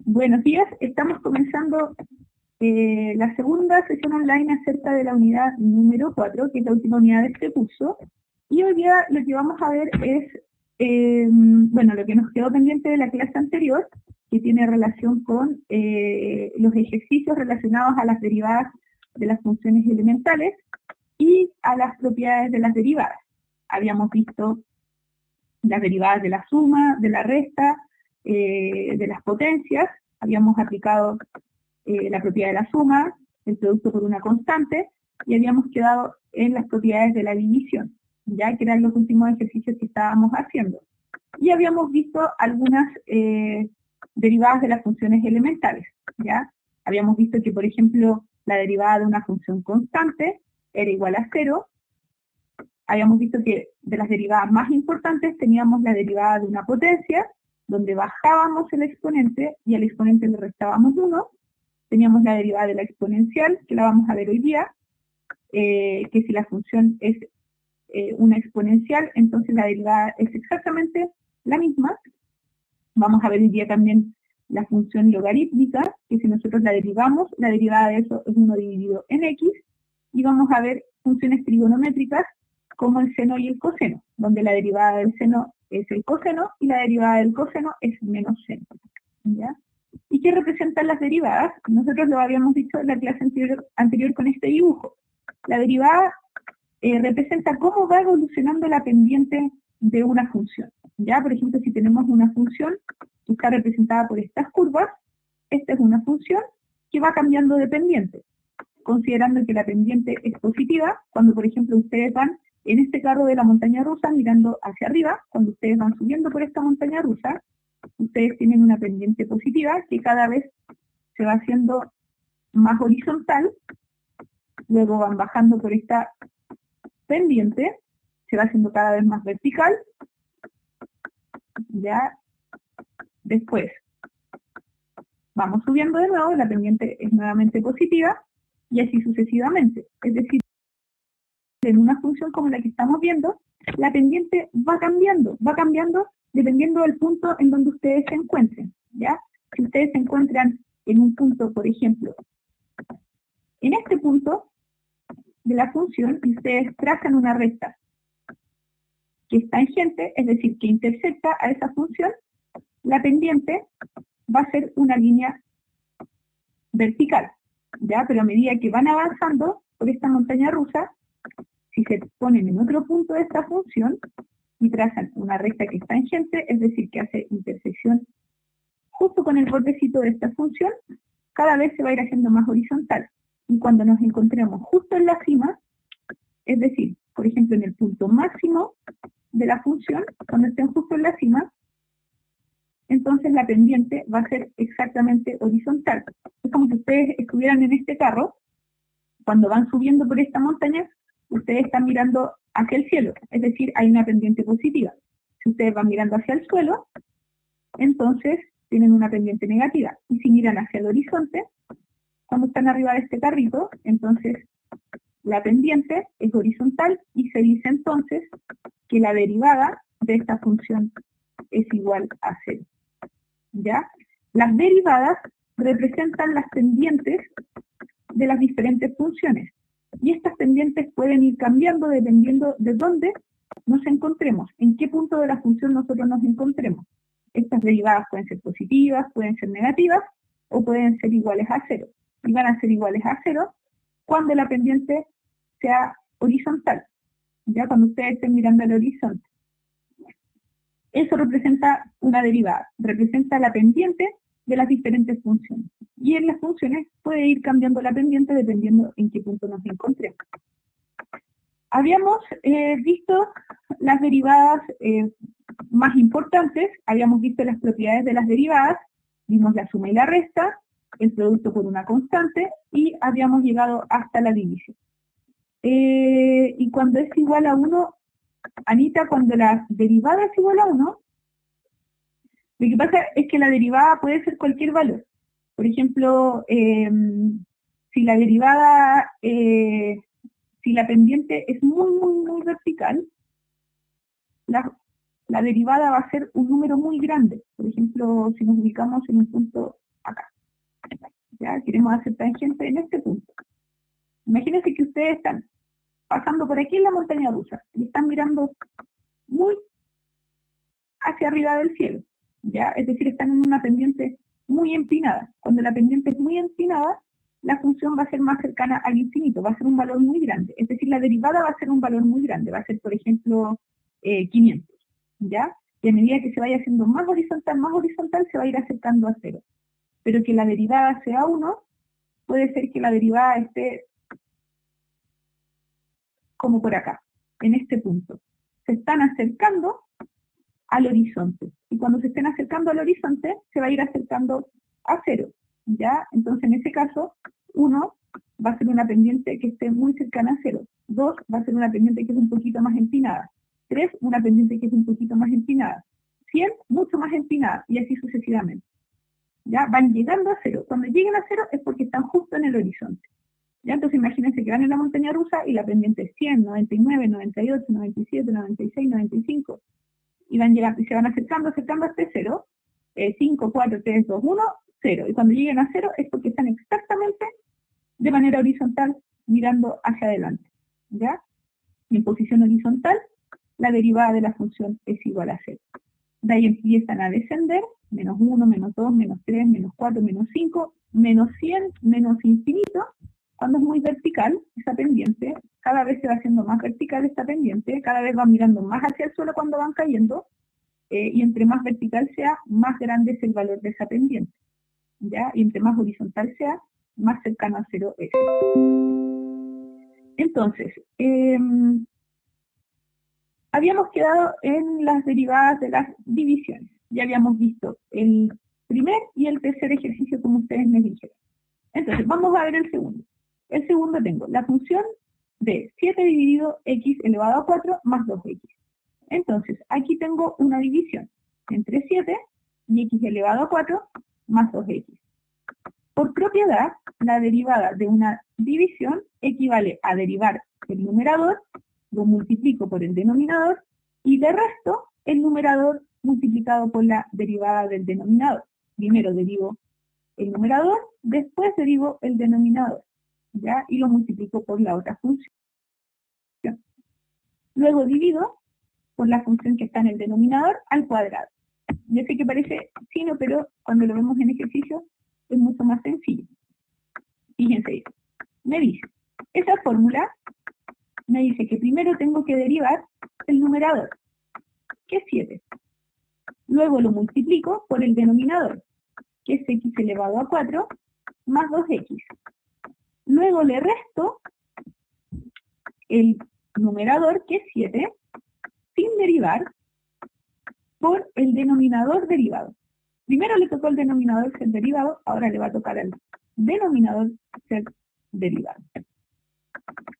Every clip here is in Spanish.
Buenos días, estamos comenzando la segunda sesión online acerca de la unidad número 4, que es la última unidad de este curso. Y hoy día lo que vamos a ver es, lo que nos quedó pendiente de la clase anterior, que tiene relación con los ejercicios relacionados a las derivadas de las funciones elementales y a las propiedades de las derivadas. Habíamos visto las derivadas de la suma, de la resta, de las potencias, habíamos aplicado la propiedad de la suma, el producto por una constante, y habíamos quedado en las propiedades de la división, ya que eran los últimos ejercicios que estábamos haciendo. Y habíamos visto algunas derivadas de las funciones elementales, ¿ya? Habíamos visto que, por ejemplo, la derivada de una función constante era igual a 0. Habíamos visto que de las derivadas más importantes teníamos la derivada de una potencia, donde bajábamos el exponente y al exponente le restábamos 1. Teníamos la derivada de la exponencial, que la vamos a ver hoy día, que si la función es una exponencial, entonces la derivada es exactamente la misma. Vamos a ver hoy día también la función logarítmica, que si nosotros la derivamos, la derivada de eso es 1 dividido en x, y vamos a ver funciones trigonométricas como el seno y el coseno, donde la derivada del seno es el coseno y la derivada del coseno es menos seno, ¿ya? ¿Y qué representan las derivadas? Nosotros lo habíamos dicho en la clase anterior con este dibujo. La derivada representa cómo va evolucionando la pendiente de una función, ¿ya? Por ejemplo, si tenemos una función que está representada por estas curvas, esta es una función que va cambiando de pendiente, considerando que la pendiente es positiva, cuando por ejemplo ustedes van en este carro de la montaña rusa mirando hacia arriba, cuando ustedes van subiendo por esta montaña rusa, ustedes tienen una pendiente positiva que cada vez se va haciendo más horizontal, luego van bajando por esta pendiente, se va haciendo cada vez más vertical, ya después vamos subiendo de nuevo, la pendiente es nuevamente positiva, y así sucesivamente. Es decir, en una función como la que estamos viendo, la pendiente va cambiando dependiendo del punto en donde ustedes se encuentren, ¿ya? Si ustedes se encuentran en un punto, por ejemplo, en este punto de la función, y ustedes trazan una recta que es tangente, es decir, que intersecta a esa función, la pendiente va a ser una línea vertical, ¿ya? Pero a medida que van avanzando por esta montaña rusa, si se ponen en otro punto de esta función y trazan una recta que es tangente, es decir, que hace intersección justo con el bordecito de esta función, cada vez se va a ir haciendo más horizontal. Y cuando nos encontremos justo en la cima, es decir, por ejemplo, en el punto máximo de la función, cuando estén justo en la cima, entonces la pendiente va a ser exactamente horizontal. Es como si ustedes estuvieran en este carro, cuando van subiendo por esta montaña, ustedes están mirando hacia el cielo, es decir, hay una pendiente positiva. Si ustedes van mirando hacia el suelo, entonces tienen una pendiente negativa. Y si miran hacia el horizonte, cuando están arriba de este carrito, entonces la pendiente es horizontal y se dice entonces que la derivada de esta función es igual a 0. ¿Ya? Las derivadas representan las pendientes de las diferentes funciones. Y estas pendientes pueden ir cambiando dependiendo de dónde nos encontremos, en qué punto de la función nosotros nos encontremos. Estas derivadas pueden ser positivas, pueden ser negativas, o pueden ser iguales a 0. Y van a ser iguales a 0 cuando la pendiente sea horizontal, ya cuando ustedes estén mirando al horizonte. Eso representa una derivada, representa la pendiente de las diferentes funciones. Y en las funciones puede ir cambiando la pendiente dependiendo en qué punto nos encontremos. Habíamos visto las derivadas más importantes, habíamos visto las propiedades de las derivadas, vimos la suma y la resta, el producto por una constante, y habíamos llegado hasta la división. Y cuando es igual a 1, Anita, cuando la derivada es igual a 1, lo que pasa es que la derivada puede ser cualquier valor. Por ejemplo, si la derivada, si la pendiente es muy vertical, la derivada va a ser un número muy grande. Por ejemplo, si nos ubicamos en un punto acá. Ya queremos hacer tangente en este punto. Imagínense que ustedes están pasando por aquí en la montaña rusa y están mirando muy hacia arriba del cielo, ¿ya? Es decir, están en una pendiente muy empinada. Cuando la pendiente es muy empinada, la función va a ser más cercana al infinito, va a ser un valor muy grande. Es decir, la derivada va a ser un valor muy grande, va a ser, por ejemplo, 500, ¿ya? Y a medida que se vaya haciendo más horizontal, se va a ir acercando a cero. Pero que la derivada sea 1, puede ser que la derivada esté como por acá, en este punto. Se están acercando al horizonte. Y cuando se estén acercando al horizonte, se va a ir acercando a cero, ¿ya? Entonces, en ese caso, 1 va a ser una pendiente que esté muy cercana a 0. 2 va a ser una pendiente que es un poquito más empinada. 3, una pendiente que es un poquito más empinada. 100, mucho más empinada, y así sucesivamente. ¿Ya? Van llegando a 0. Cuando lleguen a 0 es porque están justo en el horizonte. ¿Ya? Entonces imagínense que van en la montaña rusa y la pendiente es 100, 99, 98, 97, 96, 95. Y van llegando, y se van acercando hasta 0. 5, 4, 3, 2, 1, 0. Y cuando lleguen a 0 es porque están exactamente de manera horizontal mirando hacia adelante. ¿Ya? Y en posición horizontal, la derivada de la función es igual a 0. De ahí empiezan a descender, menos 1, menos 2, menos 3, menos 4, menos 5, menos 100, menos infinito. Cuando es muy vertical esa pendiente, cada vez se va haciendo más vertical esta pendiente, cada vez van mirando más hacia el suelo cuando van cayendo, y entre más vertical sea, más grande es el valor de esa pendiente, ¿ya? Y entre más horizontal sea, más cercano a 0 es. Entonces, habíamos quedado en las derivadas de las divisiones. Ya habíamos visto el primer y el tercer ejercicio como ustedes me dijeron. Entonces, vamos a ver el segundo. El segundo tengo la función de 7 dividido x elevado a 4 más 2x. Entonces, aquí tengo una división entre 7 y x elevado a 4 más 2x. Por propiedad, la derivada de una división equivale a derivar el numerador, lo multiplico por el denominador, y de resto el numerador multiplicado por la derivada del denominador. Primero derivo el numerador, después derivo el denominador, ¿ya? Y lo multiplico por la otra función. Luego divido por la función que está en el denominador al cuadrado. Yo sé que parece fino, pero cuando lo vemos en ejercicio es mucho más sencillo. Fíjense, me dice, esa fórmula me dice que primero tengo que derivar el numerador, que es 7. Luego lo multiplico por el denominador, que es x elevado a 4, más 2x. Luego le resto el numerador, que es 7, sin derivar, por el denominador derivado. Primero le tocó el denominador ser derivado, ahora le va a tocar al denominador ser derivado.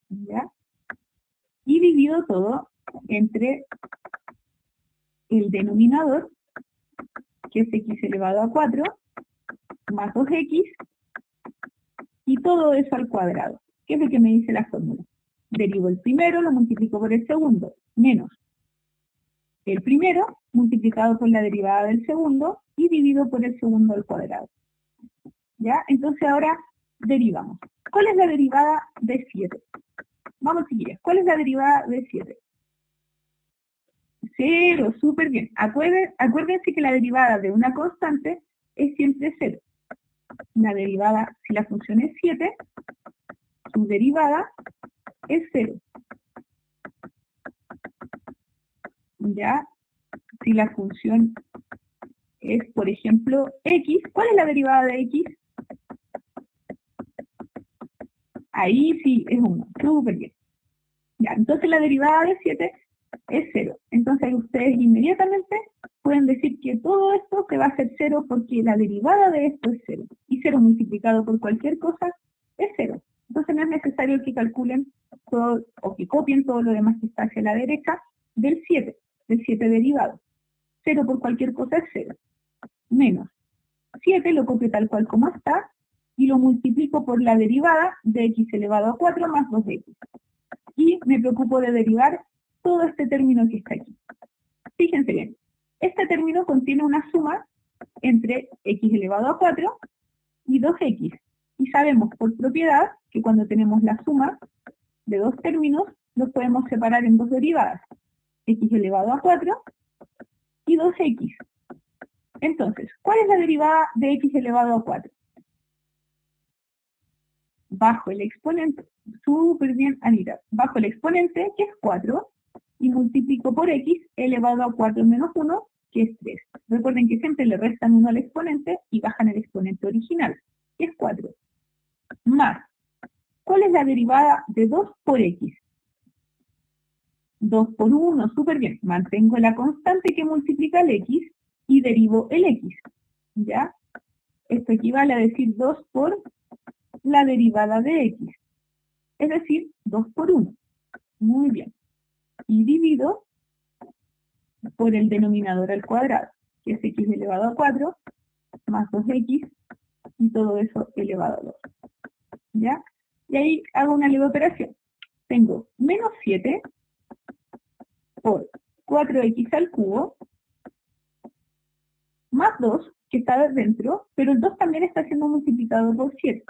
¿Ya? Y divido todo entre el denominador, que es x elevado a 4, más 2x, y todo eso al cuadrado. ¿Qué es lo que me dice la fórmula? Derivo el primero, lo multiplico por el segundo, menos el primero multiplicado por la derivada del segundo y divido por el segundo al cuadrado. ¿Ya? Entonces ahora derivamos. ¿Cuál es la derivada de 7? Vamos, chiquillas. ¿Cuál es la derivada de 7? 0, súper bien. Acuérdense que la derivada de una constante es siempre 0. La derivada, si la función es 7, su derivada es 0. ¿Ya? Si la función es, por ejemplo, x, ¿cuál es la derivada de x? Ahí sí es 1, súper bien. Ya, entonces la derivada de 7 es 0. Entonces ustedes inmediatamente pueden decir que todo esto se va a hacer 0 porque la derivada de esto es 0. Y 0 multiplicado por cualquier cosa es 0. Entonces no es necesario que calculen todo o que copien todo lo demás que está hacia la derecha del 7 derivado. 0 por cualquier cosa es 0. Menos 7 lo copio tal cual como está y lo multiplico por la derivada de x elevado a 4 más 2x. Y me preocupo de derivar todo este término que está aquí. Fíjense bien, este término contiene una suma entre x elevado a 4 y 2x. Y sabemos por propiedad que cuando tenemos la suma de dos términos, los podemos separar en dos derivadas, x elevado a 4 y 2x. Entonces, ¿cuál es la derivada de x elevado a 4? Bajo el exponente, súper bien, Anita, bajo el exponente, que es 4, y multiplico por x elevado a 4 menos 1, que es 3. Recuerden que siempre le restan 1 al exponente y bajan el exponente original, que es 4. Más, ¿cuál es la derivada de 2 por x? 2 por 1, súper bien. Mantengo la constante que multiplica el x y derivo el x. ¿Ya? Esto equivale a decir 2 por la derivada de x. Es decir, 2 por 1. Muy bien. Y divido por el denominador al cuadrado, que es x elevado a 4 más 2x y todo eso elevado a 2. ¿Ya? Y ahí hago una leve operación. Tengo menos 7 por 4x al cubo más 2, que está dentro, pero el 2 también está siendo multiplicado por 7.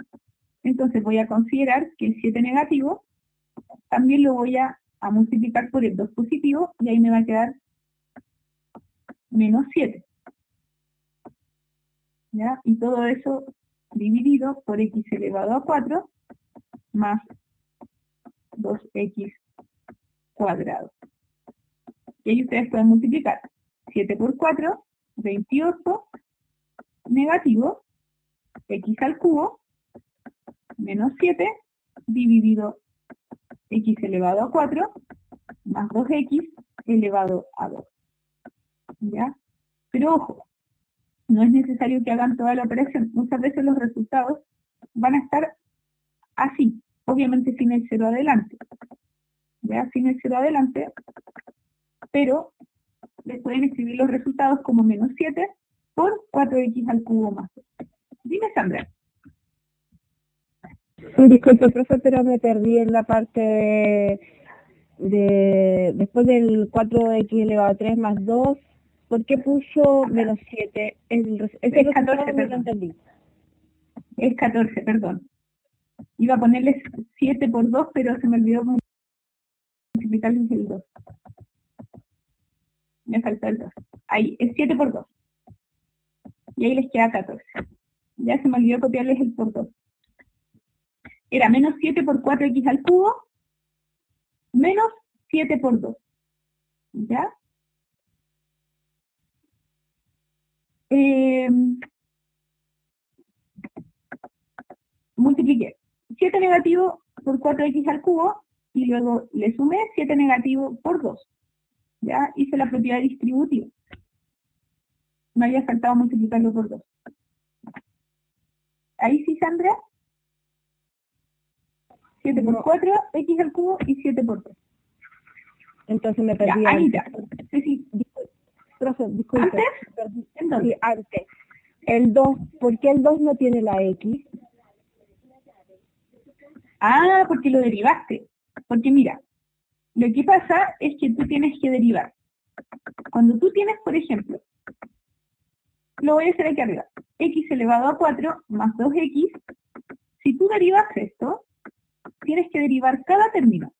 Entonces voy a considerar que el 7 negativo también lo voy a multiplicar por el 2 positivo y ahí me va a quedar menos 7. ¿Ya? Y todo eso dividido por x elevado a 4 más 2x cuadrado. Y ahí ustedes pueden multiplicar 7 por 4, 28, negativo, x al cubo, menos 7, dividido x elevado a 4, más 2x elevado a 2. ¿Ya? Pero ojo, no es necesario que hagan toda la operación. Muchas veces los resultados van a estar así, obviamente sin el 0 adelante. ¿Ya? Sin el 0 adelante, pero les pueden escribir los resultados como menos 7 por 4x al cubo más 2. Dime, Sandra. Disculpe, profe, pero me perdí en la parte de después del 4x elevado a 3 más 2. ¿Por qué puso menos 7? Es 14, no lo entendí. Es 14, perdón. Iba a ponerles 7 por 2, pero se me olvidó multiplicarles el 2. Me faltó el 2. Ahí, es 7 por 2. Y ahí les queda 14. Ya se me olvidó copiarles el por 2. Era menos 7 por 4x al cubo, menos 7 por 2. ¿Ya? Multipliqué 7 negativo por 4x al cubo y luego le sumé 7 negativo por 2. ¿Ya? Hice la propiedad distributiva. Me había faltado multiplicarlo por 2. Ahí sí, Sandra. 7 por 4, x al cubo y 7 por 2. Entonces me perdí. Ya, Anita. Sí. Profe, disculpe. ¿Antes? Sí, antes. El 2, ¿por qué el 2 no tiene la x? Ah, porque lo derivaste. Porque mira, lo que pasa es que tú tienes que derivar. Cuando tú tienes, por ejemplo, lo voy a hacer aquí arriba, x elevado a 4 más 2x, si tú derivas esto, tienes que derivar cada término.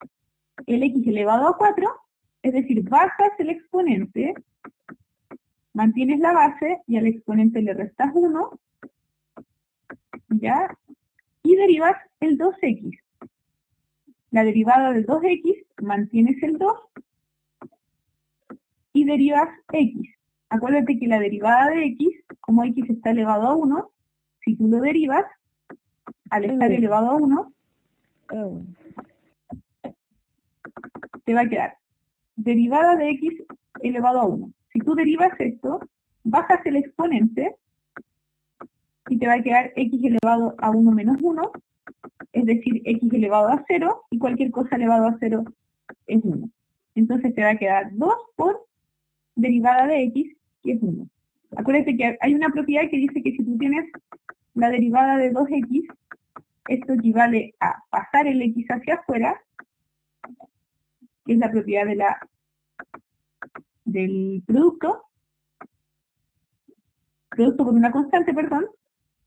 El x elevado a 4, es decir, bajas el exponente, mantienes la base y al exponente le restas 1, ¿ya? Y derivas el 2x. La derivada del 2x, mantienes el 2 y derivas x. Acuérdate que la derivada de x, como x está elevado a 1, si tú lo derivas, al estar elevado a 1, te va a quedar derivada de x elevado a 1. Si tú derivas esto, bajas el exponente y te va a quedar x elevado a 1 menos 1, es decir, x elevado a 0, y cualquier cosa elevado a 0 es 1. Entonces te va a quedar 2 por derivada de x, que es 1. Acuérdate que hay una propiedad que dice que si tú tienes la derivada de 2x, esto equivale a pasar el x hacia afuera, que es la propiedad del producto por una constante, perdón,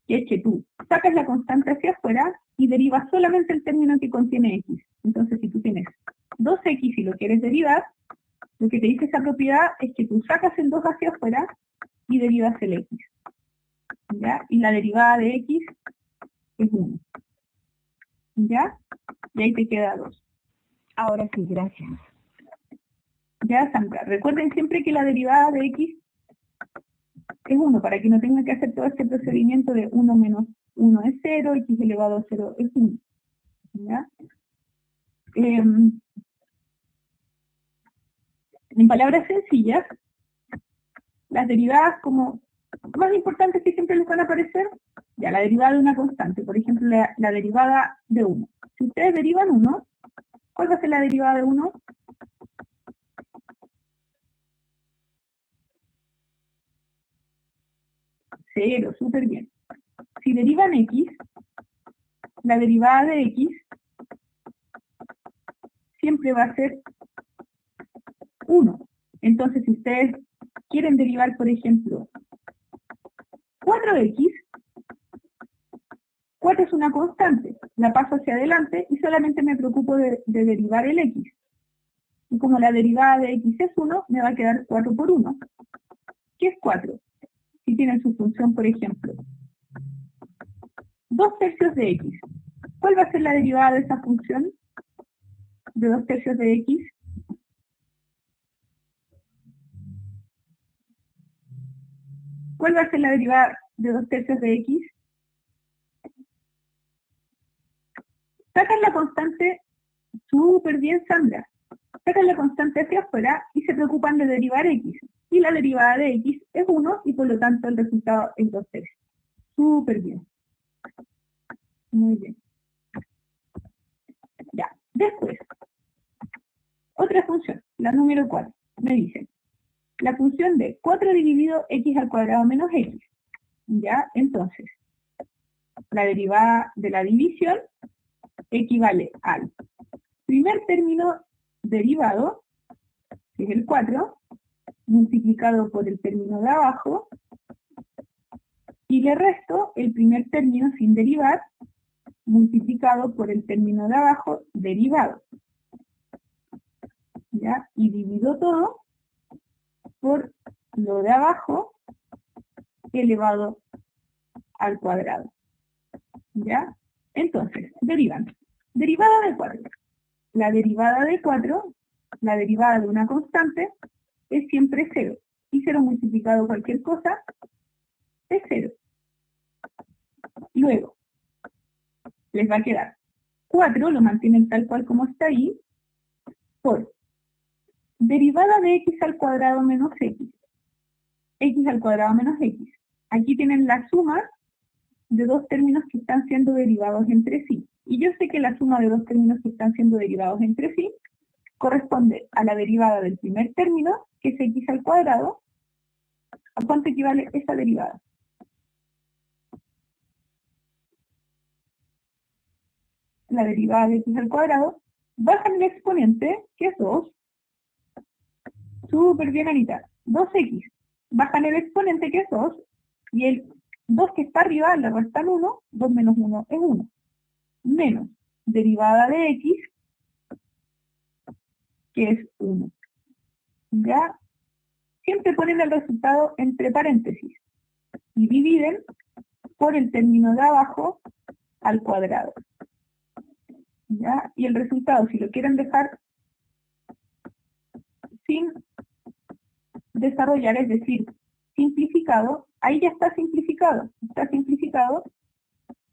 que es que tú sacas la constante hacia afuera y derivas solamente el término que contiene x. Entonces, si tú tienes 2x y lo quieres derivar, lo que te dice esa propiedad es que tú sacas el 2 hacia afuera y derivas el x. ¿Ya? Y la derivada de x es 1. ¿Ya? Y ahí te queda 2. Ahora sí, gracias. Ya, Sandra, recuerden siempre que la derivada de x es 1, para que no tengan que hacer todo este procedimiento de 1 menos 1 es 0, x elevado a 0 es 1. ¿Ya? En palabras sencillas, las derivadas como más importantes que siempre les van a aparecer, ya la derivada de una constante, por ejemplo, la derivada de 1. Si ustedes derivan 1, ¿cuál va a ser la derivada de 1? 0, súper bien. Si derivan x, la derivada de x siempre va a ser 1. Entonces, si ustedes quieren derivar, por ejemplo, 4x, 4 es una constante, la paso hacia adelante y solamente me preocupo de derivar el x. Y como la derivada de x es 1, me va a quedar 4 por 1. ¿Qué es 4? Si tienen su función, por ejemplo, 2 tercios de x. ¿Cuál va a ser la derivada de esa función de 2 tercios de x? ¿Cuál va a ser la derivada de 2 tercios de x? Sacan la constante súper bien, Sandra. Sacan la constante hacia afuera y se preocupan de derivar x. Y la derivada de x es 1 y por lo tanto el resultado es 2 tercios. Súper bien. Muy bien. Ya. Después, otra función, la número 4. Me dicen, la función de 4 dividido x al cuadrado menos x. ¿Ya? Entonces, la derivada de la división equivale al primer término derivado, que es el 4, multiplicado por el término de abajo, y le resto el primer término sin derivar, multiplicado por el término de abajo derivado. ¿Ya? Y divido todo por lo de abajo elevado al cuadrado. ¿Ya? Entonces, derivan. Derivada de 4. La derivada de 4, la derivada de una constante, es siempre 0. Y 0 multiplicado cualquier cosa es 0. Luego, les va a quedar 4, lo mantienen tal cual como está ahí, por derivada de x al cuadrado menos x. X al cuadrado menos x. Aquí tienen la suma de dos términos que están siendo derivados entre sí. Y yo sé que la suma de dos términos que están siendo derivados entre sí corresponde a la derivada del primer término, que es x al cuadrado. ¿A cuánto equivale esa derivada? La derivada de x al cuadrado, bajan el exponente, que es 2. Súper bien, Anita. 2x. Bajan el exponente, que es 2. Y el 2 que está arriba le restan 1. 2 menos 1 es 1. Menos derivada de x, que es 1. ¿Ya? Siempre ponen el resultado entre paréntesis. Y dividen por el término de abajo al cuadrado. ¿Ya? Y el resultado, si lo quieren dejar sin desarrollar, es decir, simplificado, ahí ya está simplificado. Está simplificado,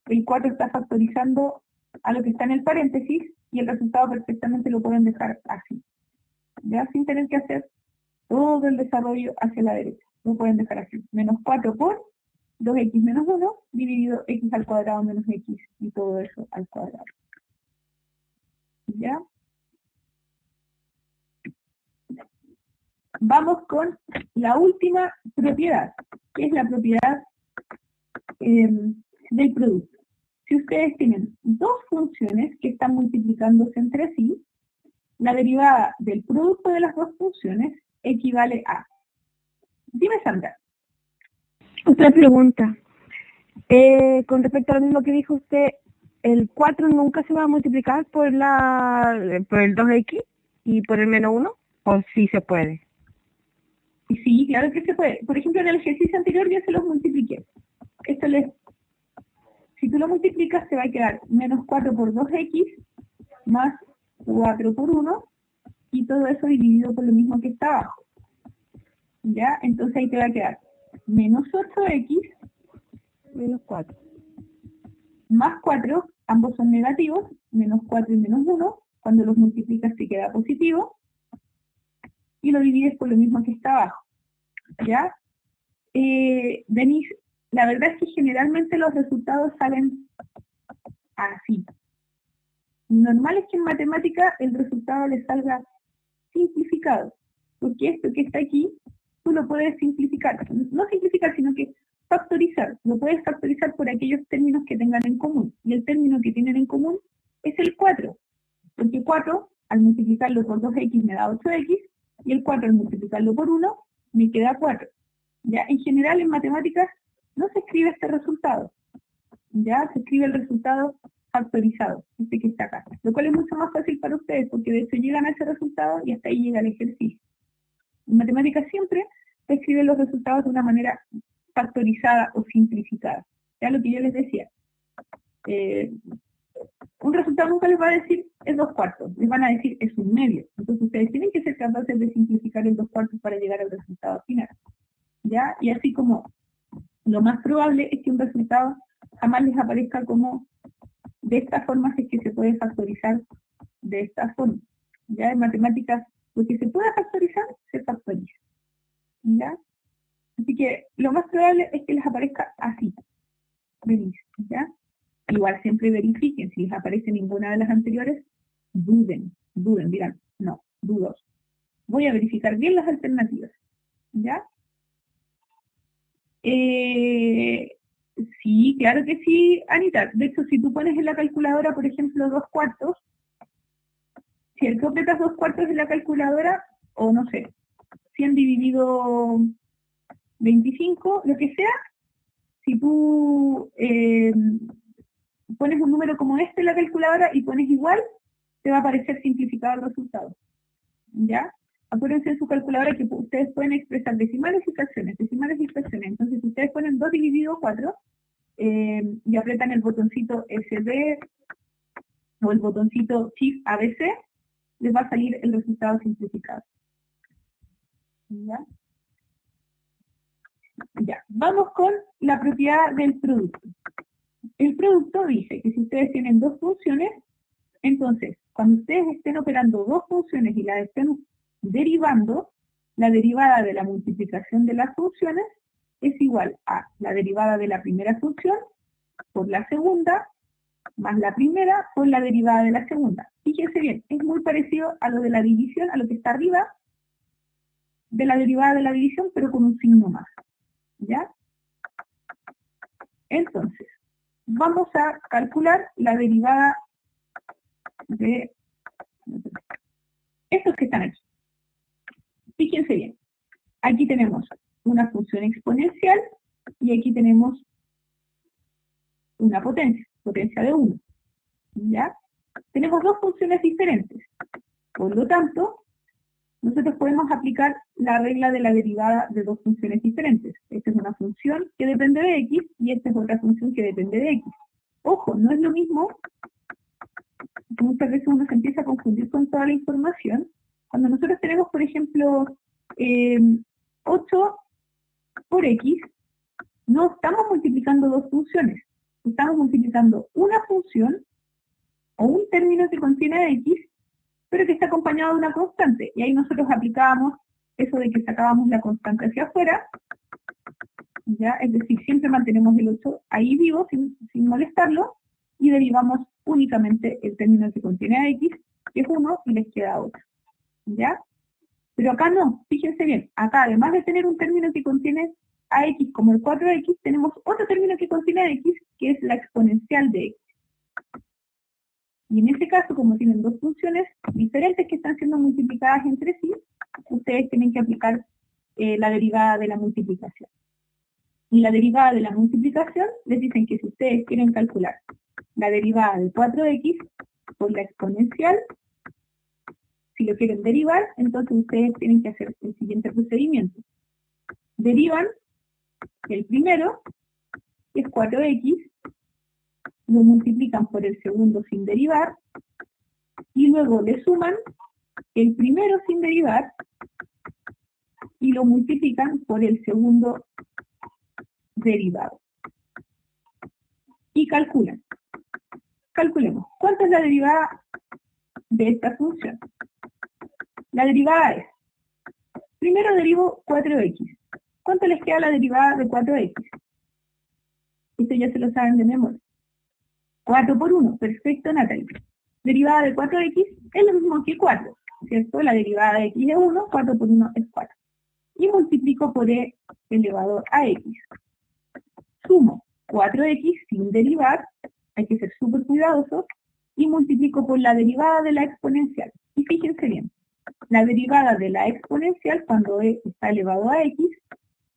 el 4 está factorizando a lo que está en el paréntesis y el resultado perfectamente lo pueden dejar así. Ya sin tener que hacer todo el desarrollo hacia la derecha. Lo pueden dejar así. Menos 4 por 2x menos 1 dividido x al cuadrado menos x y todo eso al cuadrado. ¿Ya? Vamos con la última propiedad, que es la propiedad del producto. Si ustedes tienen dos funciones que están multiplicándose entre sí, la derivada del producto de las dos funciones equivale a... Dime, Sandra. Otra pregunta. Con respecto a lo mismo que dijo usted, el 4 nunca se va a multiplicar por el 2x y por el -1, o sí se puede. Y sí, claro que se puede. Por ejemplo, en el ejercicio anterior ya se los multipliqué. Si tú lo multiplicas, te va a quedar -4 por 2x más 4 por 1, y todo eso dividido por lo mismo que está abajo. ¿Ya? Entonces ahí te va a quedar -8x -4. más 4, ambos son negativos, -4 y -1, cuando los multiplicas te queda positivo, y lo divides por lo mismo que está abajo. ¿Ya? Denise, la verdad es que generalmente los resultados salen así. Normal es que en matemática el resultado le salga simplificado, porque esto que está aquí, tú lo puedes simplificar, no simplificar, sino que factorizar. Lo puedes factorizar por aquellos términos que tengan en común, y el término que tienen en común es el 4, porque 4 al multiplicarlo por 2x me da 8x, y el 4 al multiplicarlo por 1 me queda 4. ¿Ya? En general en matemáticas no se escribe este resultado, ya se escribe el resultado factorizado, este que está acá, lo cual es mucho más fácil para ustedes, porque de hecho llegan a ese resultado y hasta ahí llega el ejercicio. En matemáticas siempre se escriben los resultados de una manera factorizada o simplificada. Ya lo que yo les decía, un resultado nunca les va a decir es 2/4, les van a decir es 1/2. Entonces ustedes tienen que ser capaces de simplificar el 2/4 para llegar al resultado final. ¿Ya? Y así como lo más probable es que un resultado jamás les aparezca como de esta forma, si es que se puede factorizar de esta forma. ¿Ya? En matemáticas, lo que se pueda factorizar, se factoriza. ¿Ya? Así que lo más probable es que les aparezca así. ¿Ya? Igual siempre verifiquen, si les aparece ninguna de las anteriores, duden, digan, no, dudos. Voy a verificar bien las alternativas. ¿Ya? Sí, claro que sí, Anita. De hecho, si tú pones en la calculadora, por ejemplo, 2/4, si tú apretas 2/4 en la calculadora, o no sé, 100 dividido 25, lo que sea, si tú pones un número como este en la calculadora y pones igual, te va a aparecer simplificado el resultado. ¿Ya? Acuérdense en su calculadora que ustedes pueden expresar decimales y fracciones, Entonces, si ustedes ponen 2 dividido 4 y apretan el botoncito SD o el botoncito Shift ABC, les va a salir el resultado simplificado. ¿Ya? Ya. Vamos con la propiedad del producto. El producto dice que si ustedes tienen dos funciones, entonces, cuando ustedes estén operando dos funciones y las estén derivando, la derivada de la multiplicación de las funciones es igual a la derivada de la primera función por la segunda, más la primera por la derivada de la segunda. Fíjense bien, es muy parecido a lo de la división, a lo que está arriba de la derivada de la división, pero con un signo más. ¿Ya? Entonces, vamos a calcular la derivada de estos que están aquí. Fíjense bien, aquí tenemos una función exponencial y aquí tenemos una potencia de 1. ¿Ya? Tenemos dos funciones diferentes. Por lo tanto, nosotros podemos aplicar la regla de la derivada de dos funciones diferentes. Esta es una función que depende de x y esta es otra función que depende de x. Ojo, no es lo mismo, muchas veces uno se empieza a confundir con toda la información. Cuando nosotros tenemos, por ejemplo, 8 por x, no estamos multiplicando dos funciones, estamos multiplicando una función o un término que contiene x, pero que está acompañado de una constante. Y ahí nosotros aplicábamos eso de que sacábamos la constante hacia afuera, ¿ya? Es decir, siempre mantenemos el 8 ahí vivo, sin molestarlo, y derivamos únicamente el término que contiene a x, que es 1, y les queda otro. ¿Ya? Pero acá no, fíjense bien, acá además de tener un término que contiene a x como el 4x, tenemos otro término que contiene a x, que es la exponencial de x. Y en este caso, como tienen dos funciones diferentes que están siendo multiplicadas entre sí, ustedes tienen que aplicar la derivada de la multiplicación. Y la derivada de la multiplicación, les dicen que si ustedes quieren calcular la derivada de 4x por la exponencial, si lo quieren derivar, entonces ustedes tienen que hacer el siguiente procedimiento. Derivan el primero, que es 4x, lo multiplican por el segundo sin derivar, y luego le suman el primero sin derivar, y lo multiplican por el segundo derivado. Y calculan. Calculemos. ¿Cuánto es la derivada de esta función? La derivada es, primero derivo 4x. ¿Cuánto les queda la derivada de 4x? Esto ya se lo saben de memoria. 4 por 1. Perfecto, Natalie. Derivada de 4x es lo mismo que 4, ¿cierto? La derivada de x es 1, 4 por 1 es 4. Y multiplico por e elevado a x. Sumo 4x sin derivar, hay que ser súper cuidadosos, y multiplico por la derivada de la exponencial. Y fíjense bien, la derivada de la exponencial cuando e está elevado a x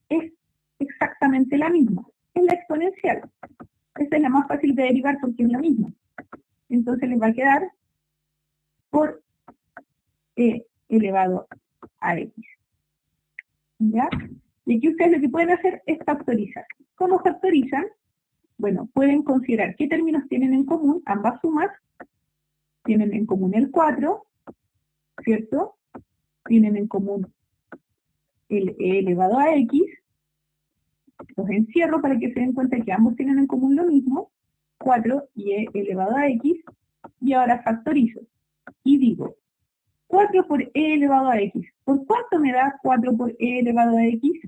es exactamente la misma, es la exponencial. Esta es la más fácil de derivar porque es la misma. Entonces les va a quedar por e elevado a x. ¿Ya? Y aquí ustedes lo que pueden hacer es factorizar. ¿Cómo factorizan? Bueno, pueden considerar qué términos tienen en común, ambas sumas. Tienen en común el 4, ¿cierto? Tienen en común el e elevado a x. Los encierro para que se den cuenta que ambos tienen en común lo mismo, 4 y e elevado a x. Y ahora factorizo. Y digo, 4 por e elevado a x. ¿Por cuánto me da 4 por e elevado a x?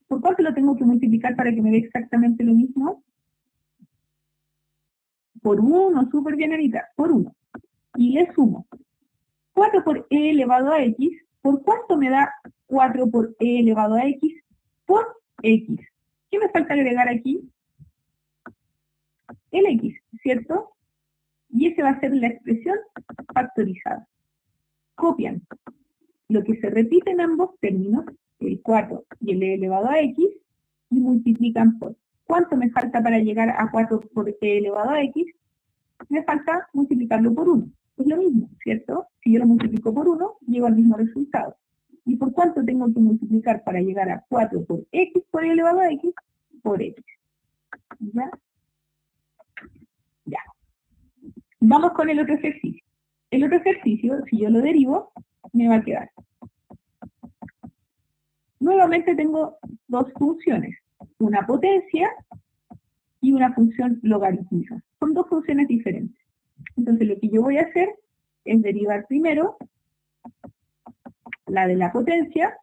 ¿Por cuánto lo tengo que multiplicar para que me dé exactamente lo mismo? Por 1, súper bien, Anita, por 1. Y le sumo 4 por e elevado a x. ¿Por cuánto me da 4 por e elevado a x? Por x. ¿Qué me falta agregar aquí? El x, ¿cierto? Y esa va a ser la expresión factorizada. Copian lo que se repite en ambos términos, el 4 y el e elevado a x, y multiplican por. ¿Cuánto me falta para llegar a 4 por e elevado a x? Me falta multiplicarlo por 1. Es lo mismo, ¿cierto? Si yo lo multiplico por 1, llego al mismo resultado. ¿Y por cuánto tengo que multiplicar para llegar a 4 por x por e elevado a x? Por x. ¿Ya? Ya. Vamos con el otro ejercicio. El otro ejercicio, si yo lo derivo, me va a quedar. Nuevamente tengo dos funciones, una potencia y una función logarítmica. Son dos funciones diferentes. Entonces lo que yo voy a hacer es derivar primero la de la potencia,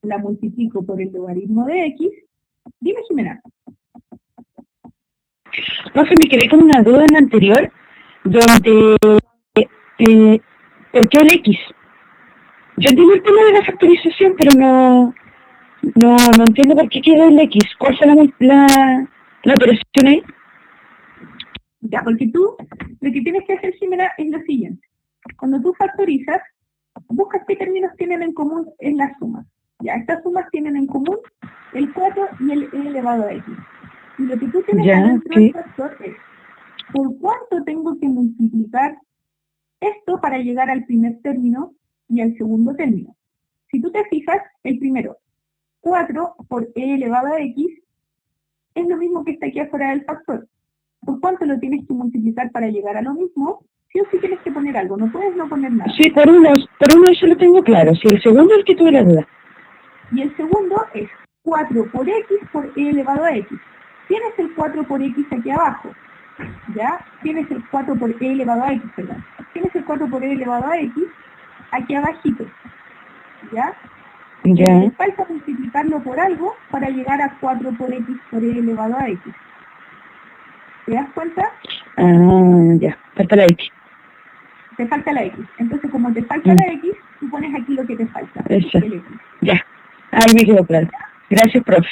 la multiplico por el logaritmo de x. Dime, Jimena. Profe, me quedé con una duda en la anterior, donde ¿por qué el X? Yo entiendo el tema de la factorización, pero no entiendo por qué queda el X. ¿Cuál fue la operación ahí? Ya, porque tú lo que tienes que hacer, Jimena, es lo siguiente. Cuando tú factorizas, buscas qué términos tienen en común en las sumas. Ya, estas sumas tienen en común el 4 y el e elevado a x. Y lo que tú tienes dentro del factor es, ¿por cuánto tengo que multiplicar esto para llegar al primer término y al segundo término? Si tú te fijas, el primero, 4 por e elevado a x, es lo mismo que está aquí afuera del factor. ¿Por cuánto lo tienes que multiplicar para llegar a lo mismo? Sí o sí tienes que poner algo, no puedes no poner nada. Sí, por uno eso lo tengo claro. Si el segundo es el que tuve la duda. Y el segundo es 4 por x por e elevado a x. Tienes el 4 por x aquí abajo, ¿ya? Tienes el 4 por e elevado a x, perdón. Tienes el 4 por e elevado a x aquí abajito, ¿ya? Ya. Te falta multiplicarlo por algo para llegar a 4 por x por e elevado a x. ¿Te das cuenta? Ah, ya. Falta la X. Te falta la x. Entonces, como te falta la x, tú pones aquí lo que te falta. Eso. El x. Ya. Ahí me quedó claro. Gracias, profe.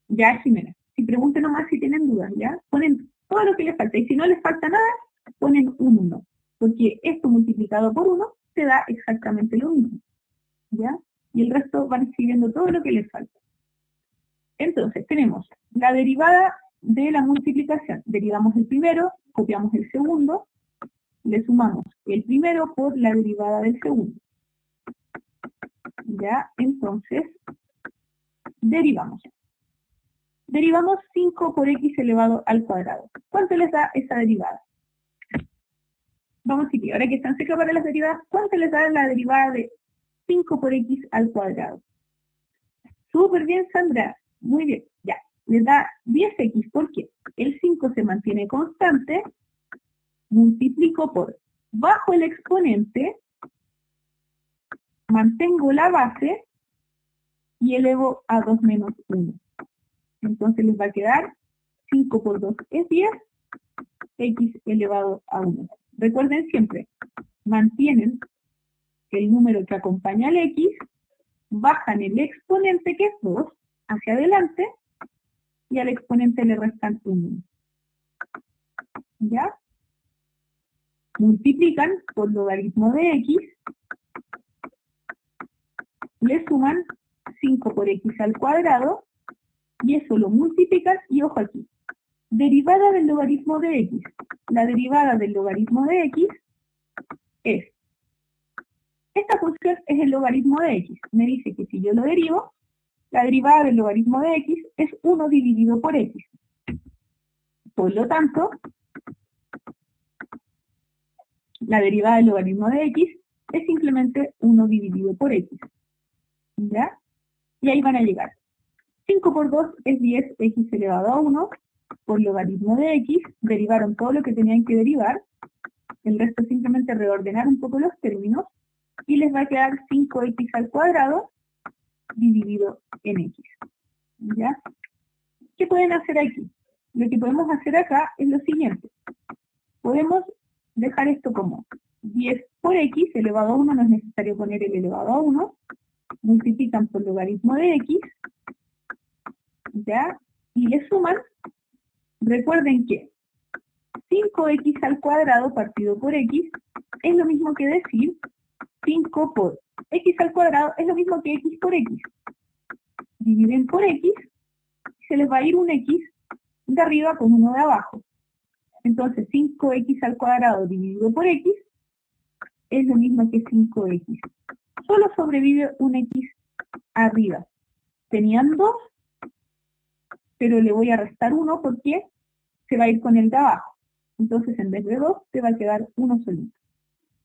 Ya, Jimena. Si pregunten nomás si tienen dudas, ¿ya? Ponen todo lo que les falta. Y si no les falta nada, ponen un 1. Porque esto multiplicado por 1 te da exactamente lo mismo. ¿ya? Y el resto van escribiendo todo lo que les falta. Entonces, tenemos la derivada de la multiplicación. Derivamos el primero, copiamos el segundo, le sumamos el primero por la derivada del segundo. ¿Ya? Entonces, derivamos. Derivamos 5 por x elevado al cuadrado. ¿Cuánto les da esa derivada? Vamos a ver, ahora que están secas para las derivadas, ¿cuánto les da la derivada de 5 por x al cuadrado? Súper bien, Sandra. Muy bien, ya. Les da 10x. ¿Por qué? El 5 se mantiene constante, multiplico por bajo el exponente, mantengo la base y elevo a 2 menos 1. Entonces les va a quedar 5 por 2 es 10, x elevado a 1. Recuerden siempre, mantienen el número que acompaña al x, bajan el exponente que es 2 hacia adelante y al exponente le restan 1. ¿Ya? Multiplican por logaritmo de x, le suman 5 por x al cuadrado y eso lo multiplican y ojo aquí. Derivada del logaritmo de x. La derivada del logaritmo de x es, esta función es el logaritmo de x. Me dice que si yo lo derivo, la derivada del logaritmo de x es 1 dividido por x. Por lo tanto, la derivada del logaritmo de x es simplemente 1 dividido por x. ¿Ya? Y ahí van a llegar. 5 por 2 es 10, x elevado a 1. Por logaritmo de x, derivaron todo lo que tenían que derivar. El resto es simplemente reordenar un poco los términos. Y les va a quedar 5x al cuadrado dividido en x. ¿Ya? ¿Qué pueden hacer aquí? Lo que podemos hacer acá es lo siguiente. Podemos dejar esto como 10 por x elevado a 1, no es necesario poner el elevado a 1. Multiplican por logaritmo de x. ¿Ya? Y le suman. Recuerden que 5x al cuadrado partido por x es lo mismo que decir 5 por x al cuadrado es lo mismo que x por x. Dividen por x, se les va a ir un x de arriba con uno de abajo. Entonces 5x al cuadrado dividido por x es lo mismo que 5x. Solo sobrevive un x arriba. Tenían 2, pero le voy a restar 1 porque se va a ir con el de abajo. Entonces en vez de 2 te va a quedar 1 solito.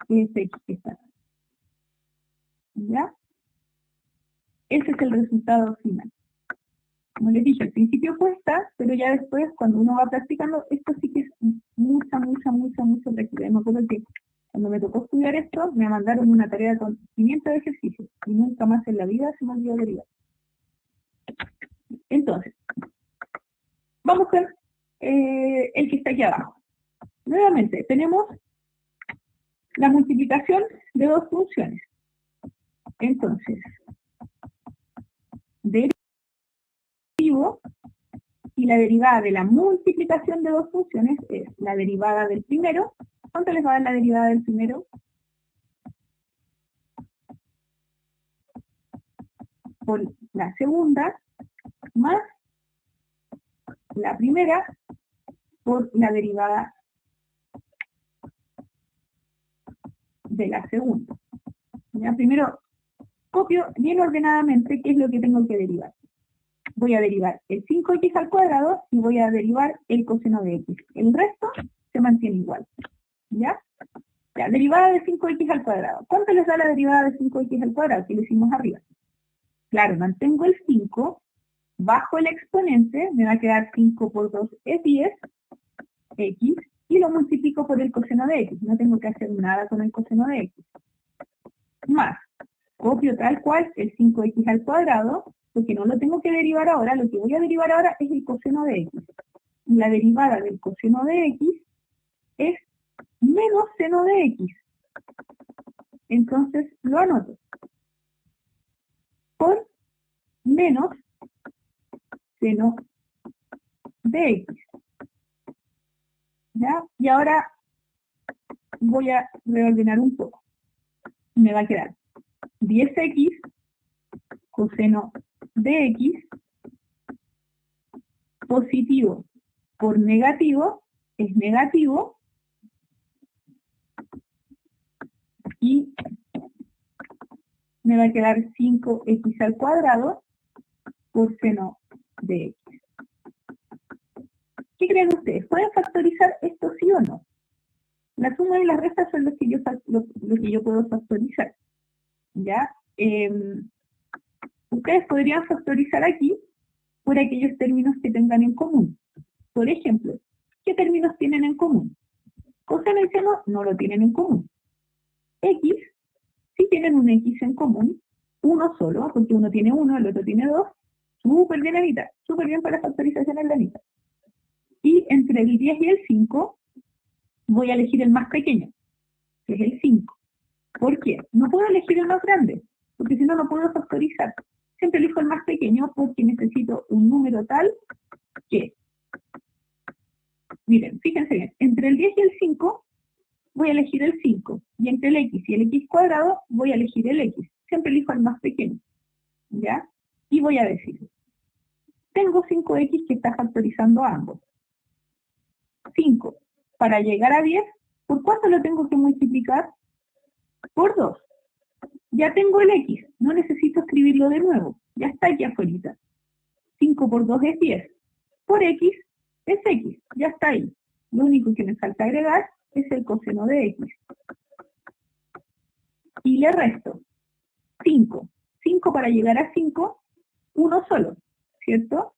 Ese x que está. ¿Ya? Ese es el resultado final. Como les dije, al principio cuesta, pero ya después, cuando uno va practicando, esto sí que es mucha práctica. Me acuerdo que cuando me tocó estudiar esto, me mandaron una tarea con 500 ejercicios y nunca más en la vida se me olvidó derivar. Entonces, vamos con el que está aquí abajo. Nuevamente, tenemos la multiplicación de dos funciones. Entonces, derivo y la derivada de la multiplicación de dos funciones es la derivada del primero. ¿Cuánto les va a dar la derivada del primero? Por la segunda más la primera por la derivada de la segunda. ¿Ya? Primero, copio bien ordenadamente qué es lo que tengo que derivar. Voy a derivar el 5x al cuadrado y voy a derivar el coseno de x. El resto se mantiene igual. ¿Ya? La derivada de 5x al cuadrado. ¿Cuánto les da la derivada de 5x al cuadrado? Que le hicimos arriba. Claro, mantengo el 5, bajo el exponente, me va a quedar 5 por 2 es 10, x, y lo multiplico por el coseno de x. No tengo que hacer nada con el coseno de x. Más, copio tal cual el 5x al cuadrado, porque no lo tengo que derivar ahora, lo que voy a derivar ahora es el coseno de x. La derivada del coseno de x es menos seno de x. Entonces lo anoto. Por menos seno de x. ¿Ya? Y ahora voy a reordenar un poco. Me va a quedar 10x coseno de x positivo por negativo es negativo y me va a quedar 5x al cuadrado por seno de x. ¿Qué creen ustedes? ¿Pueden factorizar esto sí o no? La suma y las restas son lo que yo puedo factorizar. ¿Ya? Ustedes podrían factorizar aquí por aquellos términos que tengan en común. Por ejemplo, ¿qué términos tienen en común? Coseno y seno no lo tienen en común. X, sí tienen un X en común, uno solo, porque uno tiene 1, el otro tiene 2, súper bien la mitad, súper bien para factorización en la mitad. Y entre el 10 y el 5, voy a elegir el más pequeño, que es el 5. ¿Por qué? No puedo elegir el más grande, porque si no, no puedo factorizar. Siempre elijo el más pequeño porque necesito un número tal que, miren, fíjense bien, entre el 10 y el 5 voy a elegir el 5, y entre el x y el x cuadrado voy a elegir el x. Siempre elijo el más pequeño, ¿ya? Y voy a decir, tengo 5x que está factorizando a ambos. 5 para llegar a 10, ¿por cuánto lo tengo que multiplicar? Por 2. Ya tengo el x, no necesito escribirlo de nuevo, ya está aquí afuera. 5 por 2 es 10, por x es x, ya está ahí. Lo único que me falta agregar es el coseno de x. Y le resto 5. 5 para llegar a 5, uno solo, ¿cierto?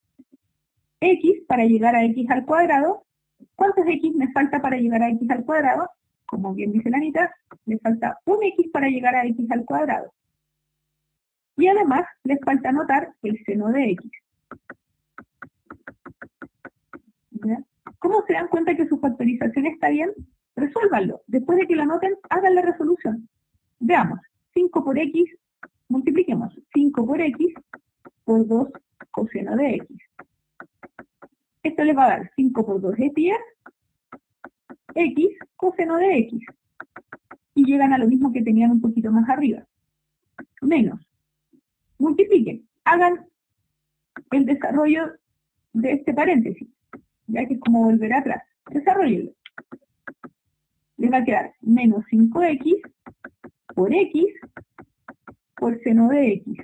X para llegar a x al cuadrado. ¿Cuántos x me falta para llegar a x al cuadrado? Como bien dice la Anita, le falta un x para llegar a x al cuadrado. Y además les falta anotar el seno de x. ¿Ya? ¿Cómo se dan cuenta que su factorización está bien? Resuélvanlo. Después de que lo anoten, hagan la resolución. Veamos. 5 por x, multipliquemos. 5 por x por 2 coseno de x. Esto les va a dar 5 por 2 es 10, x coseno de x. Y llegan a lo mismo que tenían un poquito más arriba. Menos. Multipliquen. Hagan el desarrollo de este paréntesis, ya que es como volver atrás. Desarrollenlo. Les va a quedar menos 5x por seno de x.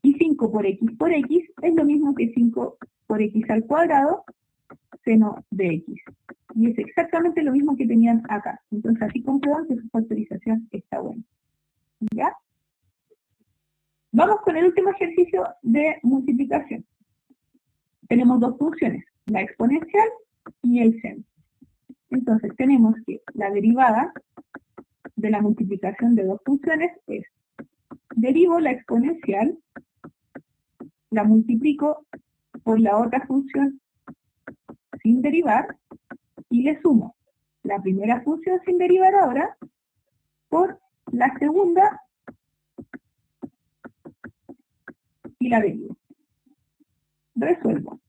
Y 5 por x es lo mismo que 5 por x al cuadrado seno de x. Y es exactamente lo mismo que tenían acá. Entonces así comprueban que su factorización está buena. ¿Ya? Vamos con el último ejercicio de multiplicación. Tenemos dos funciones, la exponencial y el seno. Entonces tenemos que la derivada de la multiplicación de dos funciones es, derivo la exponencial, la multiplico por la otra función sin derivar y le sumo la primera función sin derivar ahora por la segunda y la derivo. Resuelvo.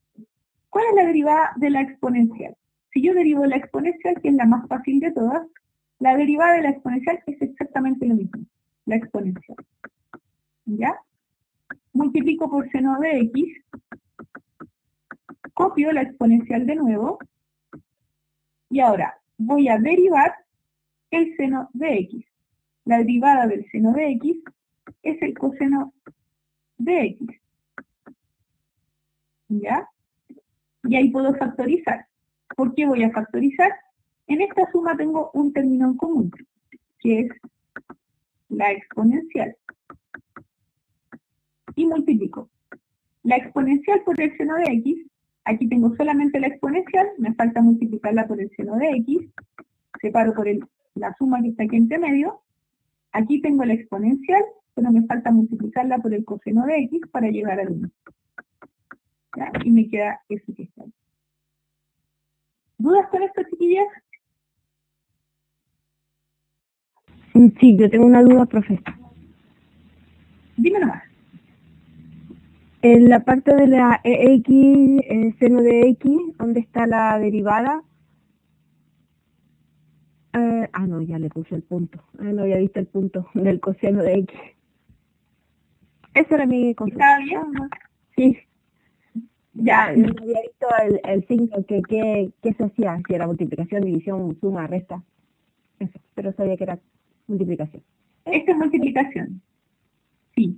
¿Cuál es la derivada de la exponencial? Si yo derivo la exponencial, que es la más fácil de todas, la derivada de la exponencial es exactamente lo mismo, la exponencial. ¿Ya? Multiplico por seno de x, copio la exponencial de nuevo, y ahora voy a derivar el seno de x. La derivada del seno de x es el coseno de x. ¿Ya? Y ahí puedo factorizar. ¿Por qué voy a factorizar? En esta suma tengo un término en común, que es la exponencial. Y multiplico la exponencial por el seno de x. Aquí tengo solamente la exponencial, me falta multiplicarla por el seno de x. Separo por la suma que está aquí entre medio. Aquí tengo la exponencial, pero me falta multiplicarla por el coseno de x para llegar al 1. ¿Ya? Y me queda eso que está ahí. ¿Dudas con esto, chiquillas? Sí, yo tengo una duda, profe. Dime nomás. En la parte de la x, el seno de x, ¿dónde está la derivada? No, ya le puse el punto. No había visto el punto del coseno de X. Esa era mi consulta. ¿Está bien? Sí, Ya. no había visto el signo que se hacía, si era multiplicación, división, suma, resta. Eso, pero sabía que era multiplicación. Esta es multiplicación. Sí.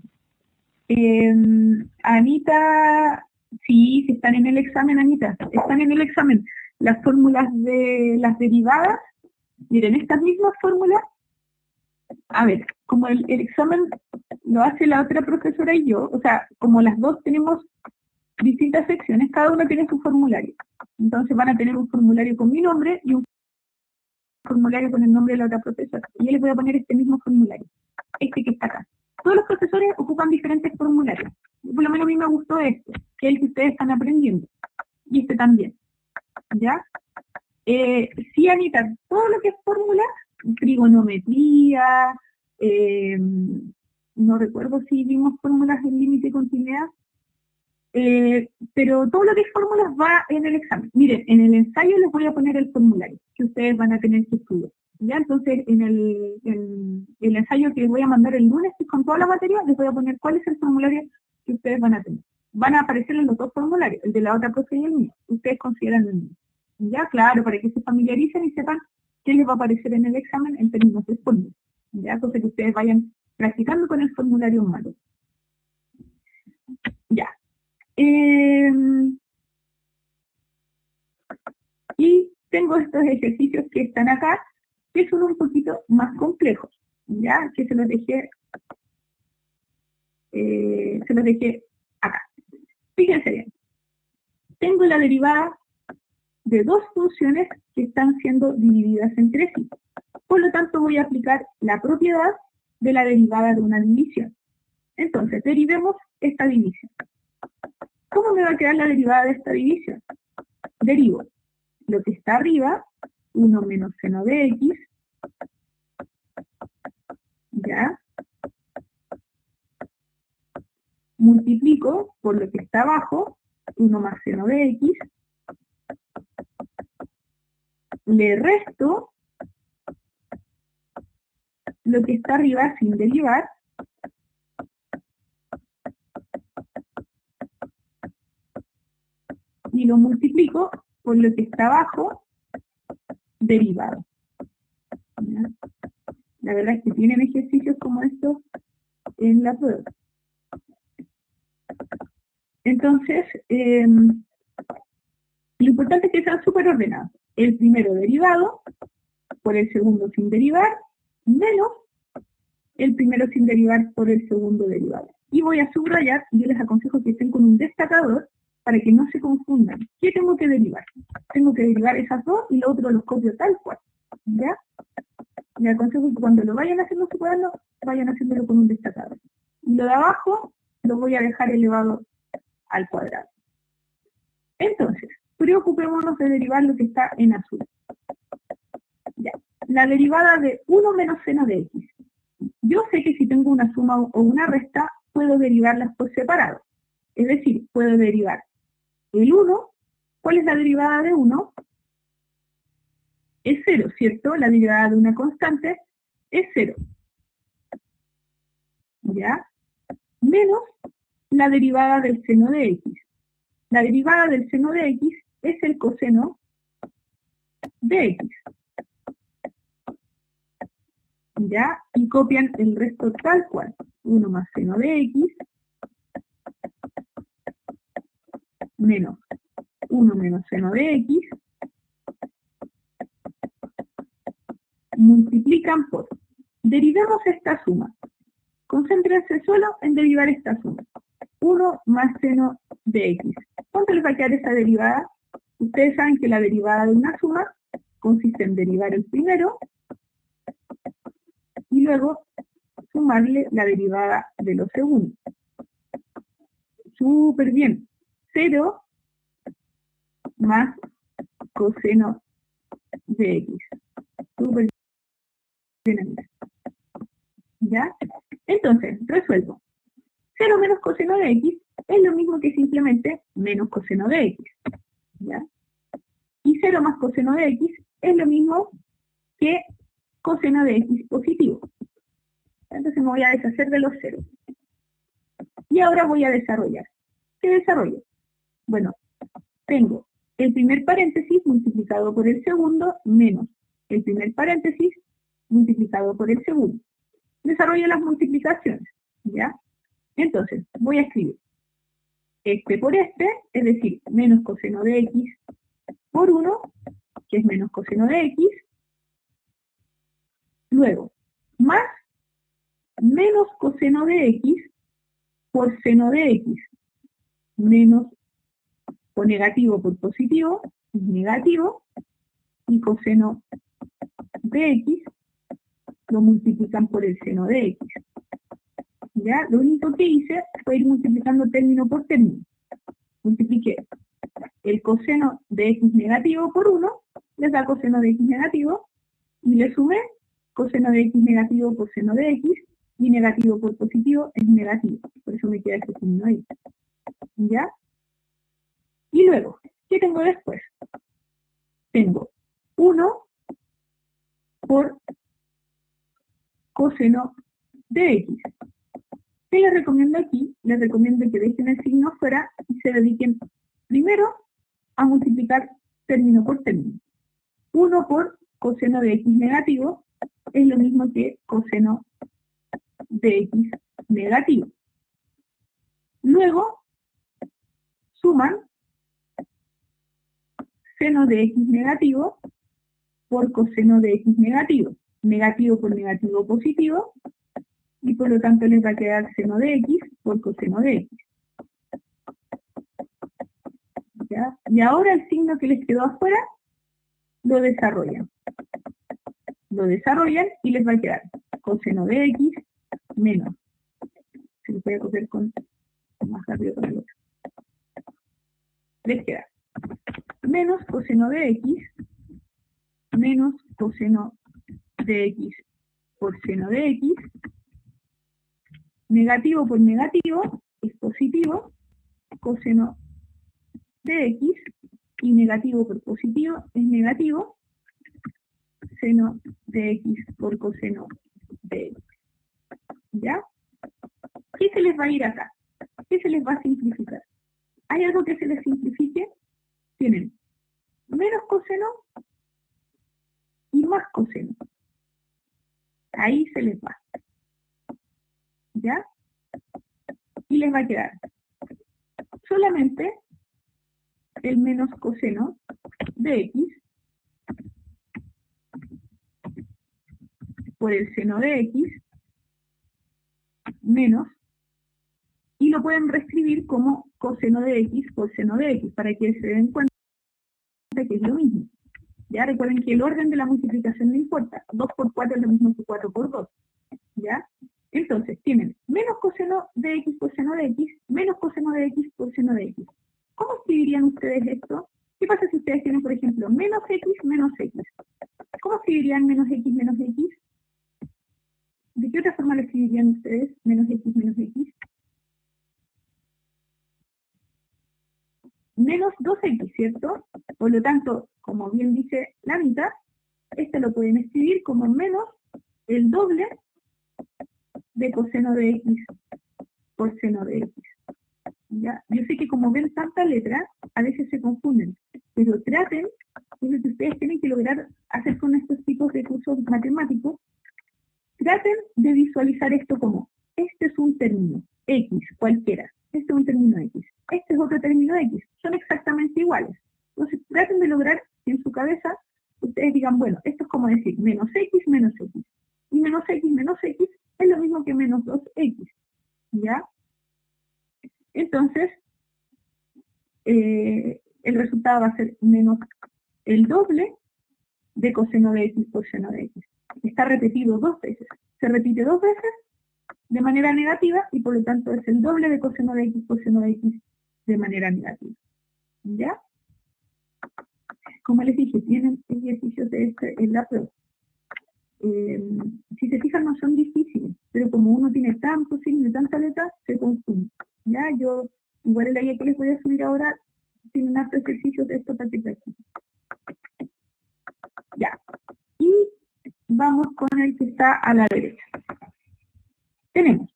Anita, sí están en el examen, Anita. Están en el examen. Las fórmulas de las derivadas, miren, estas mismas fórmulas, a ver, como el examen lo hace la otra profesora y yo, o sea, como las dos tenemos distintas secciones, cada una tiene su formulario. Entonces van a tener un formulario con mi nombre y un formulario con el nombre de la otra profesora. Y yo les voy a poner este mismo formulario, este que está acá. Todos los profesores ocupan diferentes formularios. Por lo menos a mí me gustó este, que es el que ustedes están aprendiendo. Y este también. ¿Ya? Sí, Anita, todo lo que es fórmula, trigonometría, no recuerdo si vimos fórmulas del límite de continuidad, pero todo lo que es fórmulas va en el examen. Miren, en el ensayo les voy a poner el formulario que ustedes van a tener que estudiar. ¿Ya? Entonces, en el ensayo que les voy a mandar el lunes, que es con toda la materia, les voy a poner cuál es el formulario que ustedes van a tener. Van a aparecer en los dos formularios, el de la otra profe y el mío. Ustedes consideran el mío. ¿Ya? Claro, para que se familiaricen y sepan qué les va a aparecer en el examen en términos de fórmula. ¿Ya? Entonces, que ustedes vayan practicando con el formulario malo. Ya. Y tengo estos ejercicios que están acá, que son un poquito más complejos, ya que se los dejé acá. Fíjense bien, tengo la derivada de dos funciones que están siendo divididas entre sí. Por lo tanto, voy a aplicar la propiedad de la derivada de una división. Entonces, derivemos esta división. ¿Cómo me va a quedar la derivada de esta división? Derivo lo que está arriba, 1 menos seno de x, ¿ya? Multiplico por lo que está abajo, 1 más seno de x, le resto lo que está arriba sin derivar, y lo multiplico por lo que está abajo, derivado. ¿Ya? La verdad es que tienen ejercicios como estos en la prueba. Entonces, lo importante es que sean súper ordenados. El primero derivado, por el segundo sin derivar, menos el primero sin derivar por el segundo derivado. Y voy a subrayar, y yo les aconsejo que estén con un destacador para que no se confundan. ¿Qué tengo que derivar? Tengo que derivar esas dos y lo otro los copio tal cual. ¿Ya? Les aconsejo que cuando lo vayan haciendo en su cuaderno, vayan haciéndolo con un destacador. Y lo de abajo lo voy a dejar elevado al cuadrado. Entonces, preocupémonos de derivar lo que está en azul. Ya. La derivada de 1 menos seno de x. Yo sé que si tengo una suma o una resta, puedo derivarlas por separado. Es decir, puedo derivar el 1. ¿Cuál es la derivada de 1? Es 0, ¿cierto? La derivada de una constante es 0. ¿Ya? Menos la derivada del seno de x. La derivada del seno de x es el coseno de x. ¿Ya? Y copian el resto tal cual. 1 más seno de x menos 1 menos seno de x multiplican por. Derivemos esta suma. Concéntrense solo en derivar esta suma. 1 más seno de x. ¿Cuánto les va a quedar esa derivada? Ustedes saben que la derivada de una suma consiste en derivar el primero y luego sumarle la derivada de los segundos. Súper bien. 0 más coseno de x. Súper bien. ¿Ya? Entonces, resuelvo. 0 menos coseno de x es lo mismo que simplemente menos coseno de x. ¿Ya? Y 0 más coseno de x es lo mismo que coseno de x positivo. Entonces me voy a deshacer de los ceros. Y ahora voy a desarrollar. ¿Qué desarrollo? Bueno, tengo el primer paréntesis multiplicado por el segundo menos el primer paréntesis multiplicado por el segundo. Desarrollo las multiplicaciones, ¿ya? Entonces, voy a escribir este por este, es decir, menos coseno de x por 1, que es menos coseno de x, luego, más menos coseno de x por seno de x, menos o negativo por positivo, es negativo, y coseno de x lo multiplican por el seno de x. ¿Ya? Lo único que hice fue ir multiplicando término por término. Multipliqué el coseno de x negativo por 1, les da coseno de x negativo, y le sumé coseno de x negativo por seno de x, y negativo por positivo es negativo. Por eso me queda este signo ahí. ¿Ya? Y luego, ¿qué tengo después? Tengo 1 por coseno de x. ¿Qué les recomiendo aquí? Les recomiendo que dejen el signo fuera y se dediquen primero a multiplicar término por término. 1 por coseno de x negativo es lo mismo que coseno de x negativo. Luego, suman seno de x negativo por coseno de x negativo. Negativo por negativo positivo, y por lo tanto les va a quedar seno de x por coseno de x. ¿Ya? Y ahora el signo que les quedó afuera, lo desarrollan. Lo desarrollan y les va a quedar coseno de x menos. Se lo voy a coger con más rápido con el otro. Les queda menos coseno de x menos coseno de x por seno de x. Negativo por negativo es positivo, coseno de x, y negativo por positivo es negativo, seno de x por coseno de x. ¿Ya? ¿Qué se les va a ir acá? ¿Qué se les va a simplificar? ¿Hay algo que se les simplifique? Tienen menos coseno y más coseno. Ahí se les va. ¿Ya? Y les va a quedar solamente el menos coseno de x por el seno de x menos, y lo pueden reescribir como coseno de x por seno de x, para que se den cuenta que es lo mismo. Ya recuerden que el orden de la multiplicación no importa. 2 por 4 es lo mismo que 4 por 2. ¿Ya? Entonces, tienen menos coseno de x por seno de x, menos coseno de x por seno de x. ¿Cómo escribirían ustedes esto? ¿Qué pasa si ustedes tienen, por ejemplo, menos x menos x? ¿Cómo escribirían menos x menos x? ¿De qué otra forma lo escribirían ustedes? Menos x menos x. Menos 2x, ¿cierto? Por lo tanto, como bien dice la mitad, este lo pueden escribir como menos el doble de coseno de x por seno de x. ¿Ya? Yo sé que como ven tanta letra, a veces se confunden, pero traten, es lo que ustedes tienen que lograr hacer con estos tipos de cursos matemáticos, traten de visualizar esto como, este es un término, x, cualquiera, este es un término x, este es otro término x, son exactamente iguales. Entonces traten de lograr que en su cabeza ustedes digan, bueno, esto es como decir menos x, y menos x es lo mismo que menos 2x, ¿ya? Entonces, el resultado va a ser menos el doble de coseno de x por seno de x. Está repetido 2 veces. Se repite 2 veces de manera negativa y por lo tanto es el doble de coseno de x por seno de x de manera negativa. ¿Ya? Como les dije, tienen ejercicios de este en la prueba. Si se fijan, no son difíciles, pero como uno tiene tantos signos y tanta letra, se confunde. ¿Ya? Yo, igual en la guía que les voy a subir ahora, tienen hartos ejercicios de esto para que practiquen. Ya. Y vamos con el que está a la derecha. Tenemos,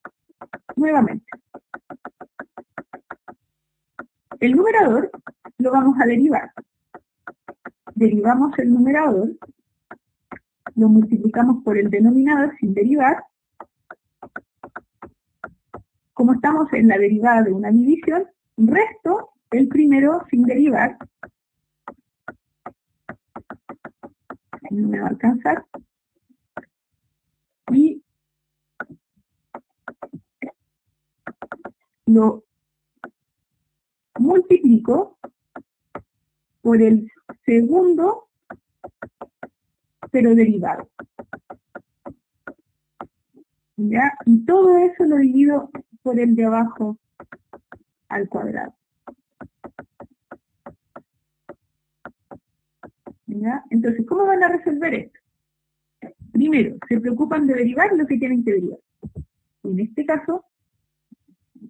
nuevamente, el numerador lo vamos a derivar. Derivamos el numerador, lo multiplicamos por el denominador sin derivar. Como estamos en la derivada de una división, resto el primero sin derivar. No me va a alcanzar. Y lo multiplico por el segundo, pero derivado. ¿Ya? Y todo eso lo divido por el de abajo al cuadrado. ¿Ya? Entonces, ¿cómo van a resolver esto? Primero, se preocupan de derivar lo que tienen que derivar. En este caso,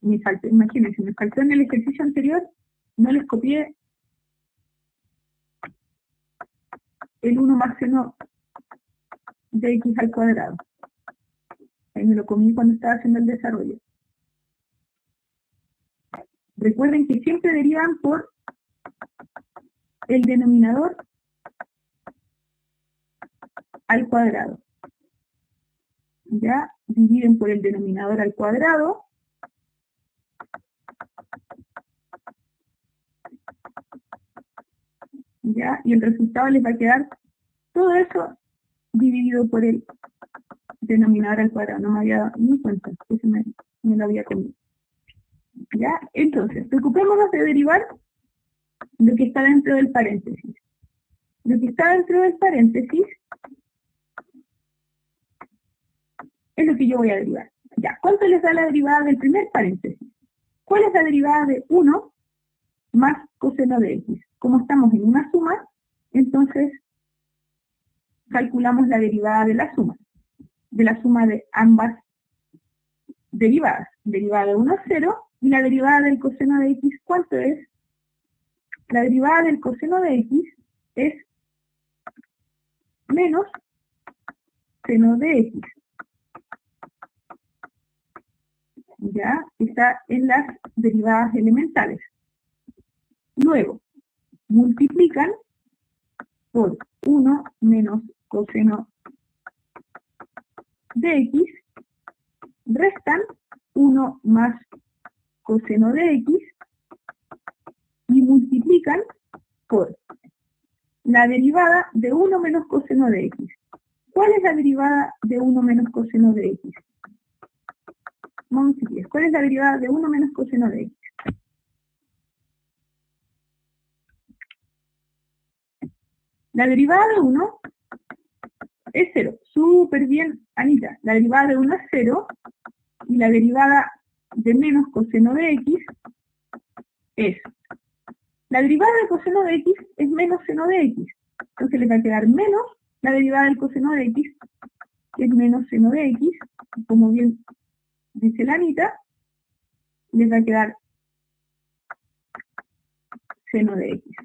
imagínense, me faltó en el ejercicio anterior, no les copié el 1 más seno de x al cuadrado. Ahí me lo comí cuando estaba haciendo el desarrollo. Recuerden que siempre derivan por el denominador al cuadrado. Ya, dividen por el denominador al cuadrado. Ya, y el resultado les va a quedar todo eso dividido por el denominador al cuadrado. No me había dado ni cuenta, eso me lo había comido. ¿Ya? Entonces, preocupémonos de derivar lo que está dentro del paréntesis. Lo que está dentro del paréntesis es lo que yo voy a derivar. Ya, ¿cuánto les da la derivada del primer paréntesis? ¿Cuál es la derivada de 1 más coseno de x? Como estamos en una suma, entonces calculamos la derivada de la suma de ambas derivadas. Derivada de 1 es 0, y la derivada del coseno de x, ¿cuánto es? La derivada del coseno de x es menos seno de x. Ya está en las derivadas elementales. Luego, multiplican por 1 menos coseno de x, restan 1 más coseno de x y multiplican por la derivada de 1 menos coseno de x. ¿Cuál es la derivada de 1 menos coseno de x? ¿Cuál es la derivada de 1 menos coseno de x? La derivada de 1 es 0. Súper bien, Anita. La derivada de 1 es 0 y la derivada de menos coseno de x es. La derivada del coseno de x es menos seno de x. Entonces les va a quedar menos la derivada del coseno de x, que es menos seno de x. Y como bien dice la Anita, les va a quedar seno de x.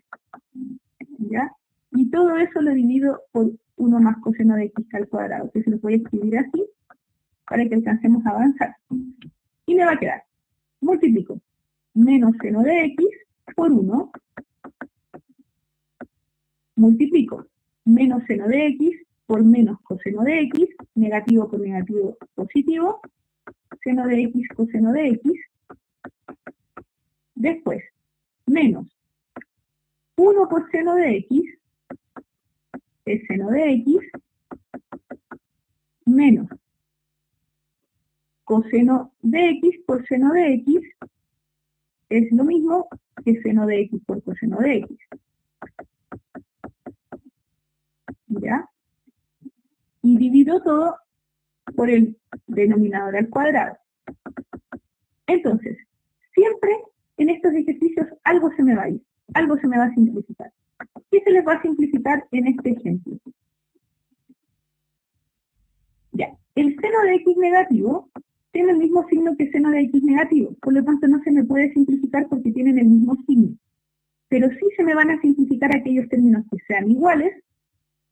¿Ya? Y todo eso lo divido por 1 más coseno de x al cuadrado. Entonces lo voy a escribir así para que alcancemos a avanzar. Y me va a quedar, multiplico menos seno de x por 1, multiplico menos seno de x por menos coseno de x, negativo por negativo positivo, seno de x coseno de x, después menos 1 por seno de x, es seno de x, menos coseno de x por seno de x, es lo mismo que seno de x por coseno de x. ¿Ya? Y divido todo por el denominador al cuadrado. Entonces, siempre en estos ejercicios algo se me va a ir, algo se me va a simplificar. ¿Qué se les va a simplificar en este ejemplo? Ya, el seno de x negativo tiene el mismo signo que seno de x negativo, por lo tanto no se me puede simplificar porque tienen el mismo signo. Pero sí se me van a simplificar aquellos términos que sean iguales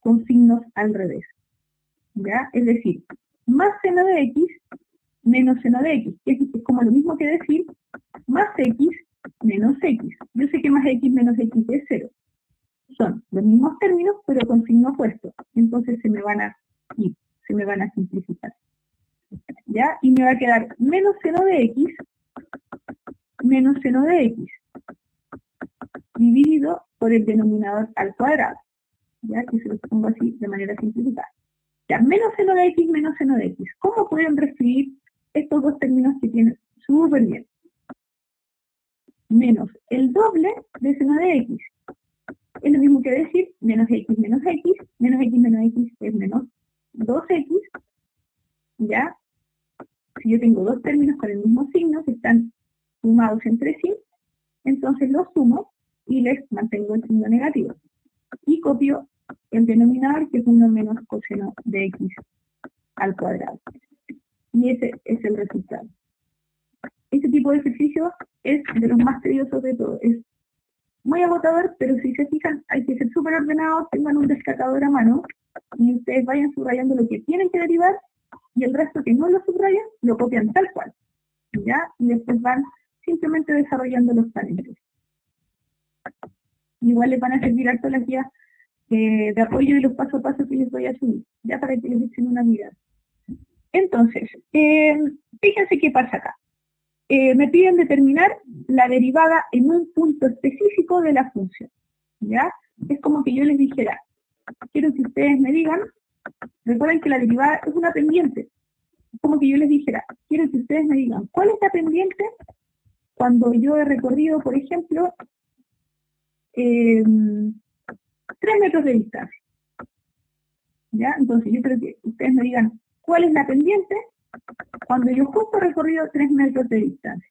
con signos al revés. ¿ya? Es decir, más seno de x menos seno de x, que es como lo mismo que decir más x menos x. Yo sé que más x menos x es 0. Son los mismos términos, pero con signo opuesto. Entonces se me van a ir, se me van a simplificar. ¿Ya? Y me va a quedar menos seno de x menos seno de x dividido por el denominador al cuadrado. ¿Ya? Que se los pongo así de manera simplificada. Ya, menos seno de x menos seno de x. ¿Cómo pueden reescribir estos dos términos que tienen súper bien? Menos el doble de seno de x. Es lo mismo que decir menos x menos x menos x es menos 2x, ¿ya? Si yo tengo dos términos con el mismo signo que están sumados entre sí, entonces los sumo y les mantengo el signo negativo. Y copio el denominador, que es 1 menos coseno de x al cuadrado. Y ese es el resultado. Este tipo de ejercicio es de los más tediosos de todos. Es muy agotador, pero si se fijan, hay que ser súper ordenados, tengan un destacador a mano y ustedes vayan subrayando lo que tienen que derivar y el resto que no lo subrayan, lo copian tal cual, ¿ya? Y después van simplemente desarrollando los paréntesis. Igual les van a servir harto las guías de apoyo y los paso a paso que les voy a subir, ya para que les echen una mirada. Entonces, fíjense qué pasa acá. Me piden determinar la derivada en un punto específico de la función, ¿ya? Es como que yo les dijera, quiero que ustedes me digan, recuerden que la derivada es una pendiente, es como que yo les dijera, quiero que ustedes me digan, ¿cuál es la pendiente cuando yo he recorrido, por ejemplo, 3 metros de distancia? ¿Ya? Entonces yo creo que ustedes me digan, ¿cuál es la pendiente cuando yo justo he recorrido 3 metros de distancia?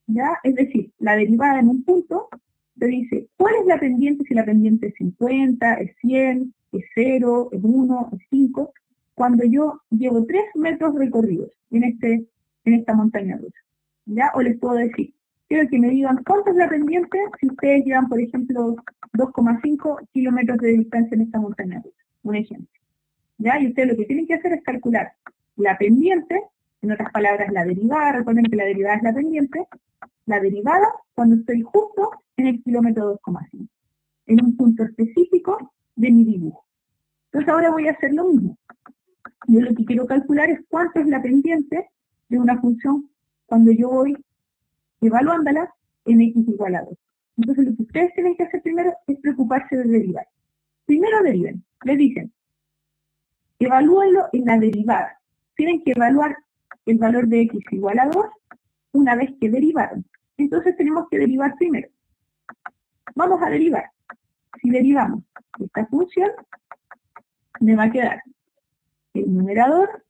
¿Ya? Es decir, la derivada en un punto te dice, ¿cuál es la pendiente? Si la pendiente es 50, es 100, es 0, es 1, es 5, cuando yo llevo 3 metros recorridos en esta montaña rusa. ¿Ya? O les puedo decir, quiero que me digan cuánto es la pendiente si ustedes llevan, por ejemplo, 2,5 kilómetros de distancia en esta montaña rusa. Un ejemplo. ¿Ya? Y ustedes lo que tienen que hacer es calcular la pendiente, en otras palabras, la derivada, recuerden que la derivada es la pendiente, la derivada cuando estoy justo en el kilómetro 2,5, en un punto específico de mi dibujo. Entonces ahora voy a hacer lo mismo. Yo lo que quiero calcular es cuánto es la pendiente de una función cuando yo voy evaluándola en x igual a 2. Entonces lo que ustedes tienen que hacer primero es preocuparse de derivar. Primero deriven. Les dicen, evalúenlo en la derivada. Tienen que evaluar el valor de x igual a 2 una vez que derivaron. Entonces tenemos que derivar primero. Vamos a derivar. Si derivamos esta función, me va a quedar el numerador,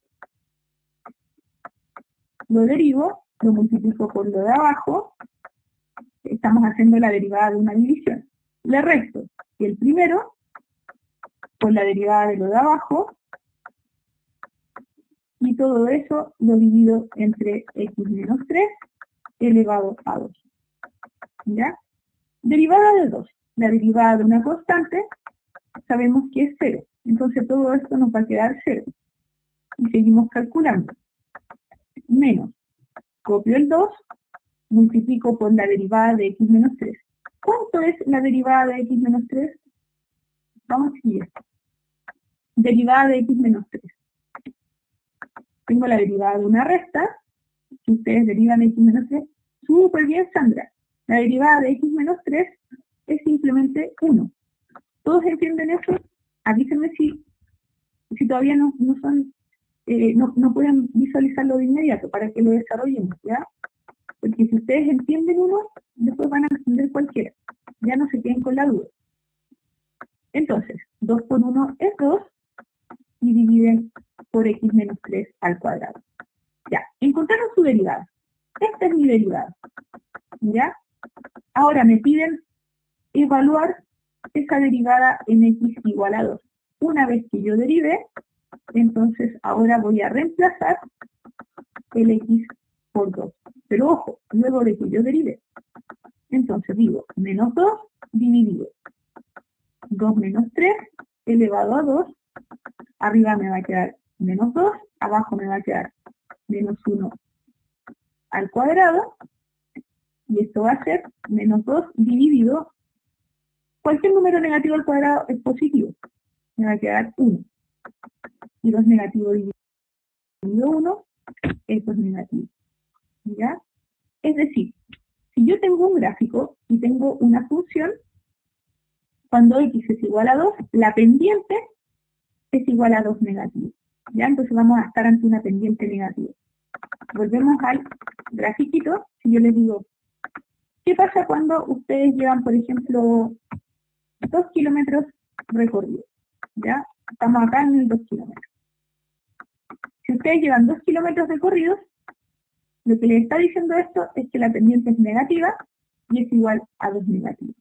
lo derivo, lo multiplico por lo de abajo, estamos haciendo la derivada de una división. Le resto el primero por la derivada de lo de abajo, y todo eso lo divido entre x menos 3 elevado a 2. ¿Ya? Derivada de 2. La derivada de una constante sabemos que es 0. Entonces todo esto nos va a quedar 0. Y seguimos calculando. Menos. Copio el 2, multiplico por la derivada de x menos 3. ¿Cuánto es la derivada de x menos 3? Vamos a seguir. Derivada de x menos 3. Tengo la derivada de una resta. Si ustedes derivan de x menos 3, súper bien, Sandra. La derivada de x menos 3 es simplemente 1. ¿Todos entienden eso? Avísenme si todavía no pueden visualizarlo de inmediato para que lo desarrollemos, ¿ya? Porque si ustedes entienden uno, después van a entender cualquiera. Ya no se queden con la duda. Entonces, 2 por 1 es 2 y dividen por x menos 3 al cuadrado. Ya, encontraron su derivada. Esta es mi derivada. ¿Ya? Ahora me piden evaluar esa derivada en x igual a 2. Una vez que yo derive, entonces ahora voy a reemplazar el x por 2. Pero ojo, luego de que yo derive. Entonces digo, menos 2 dividido 2 menos 3 elevado a 2 arriba me va a quedar menos 2, abajo me va a quedar menos 1 al cuadrado, y esto va a ser menos 2 dividido, cualquier número negativo al cuadrado es positivo, me va a quedar 1, y 2 negativo dividido 1, eso es negativo, ¿ya? Es decir, si yo tengo un gráfico y tengo una función, cuando x es igual a 2, la pendiente es igual a 2 negativo, ¿ya? Entonces vamos a estar ante una pendiente negativa. Volvemos al grafiquito. Si yo les digo, ¿qué pasa cuando ustedes llevan, por ejemplo, 2 kilómetros recorridos? ¿Ya? Estamos acá en el 2 kilómetros. Si ustedes llevan 2 kilómetros recorridos, lo que les está diciendo esto es que la pendiente es negativa y es igual a 2 negativo.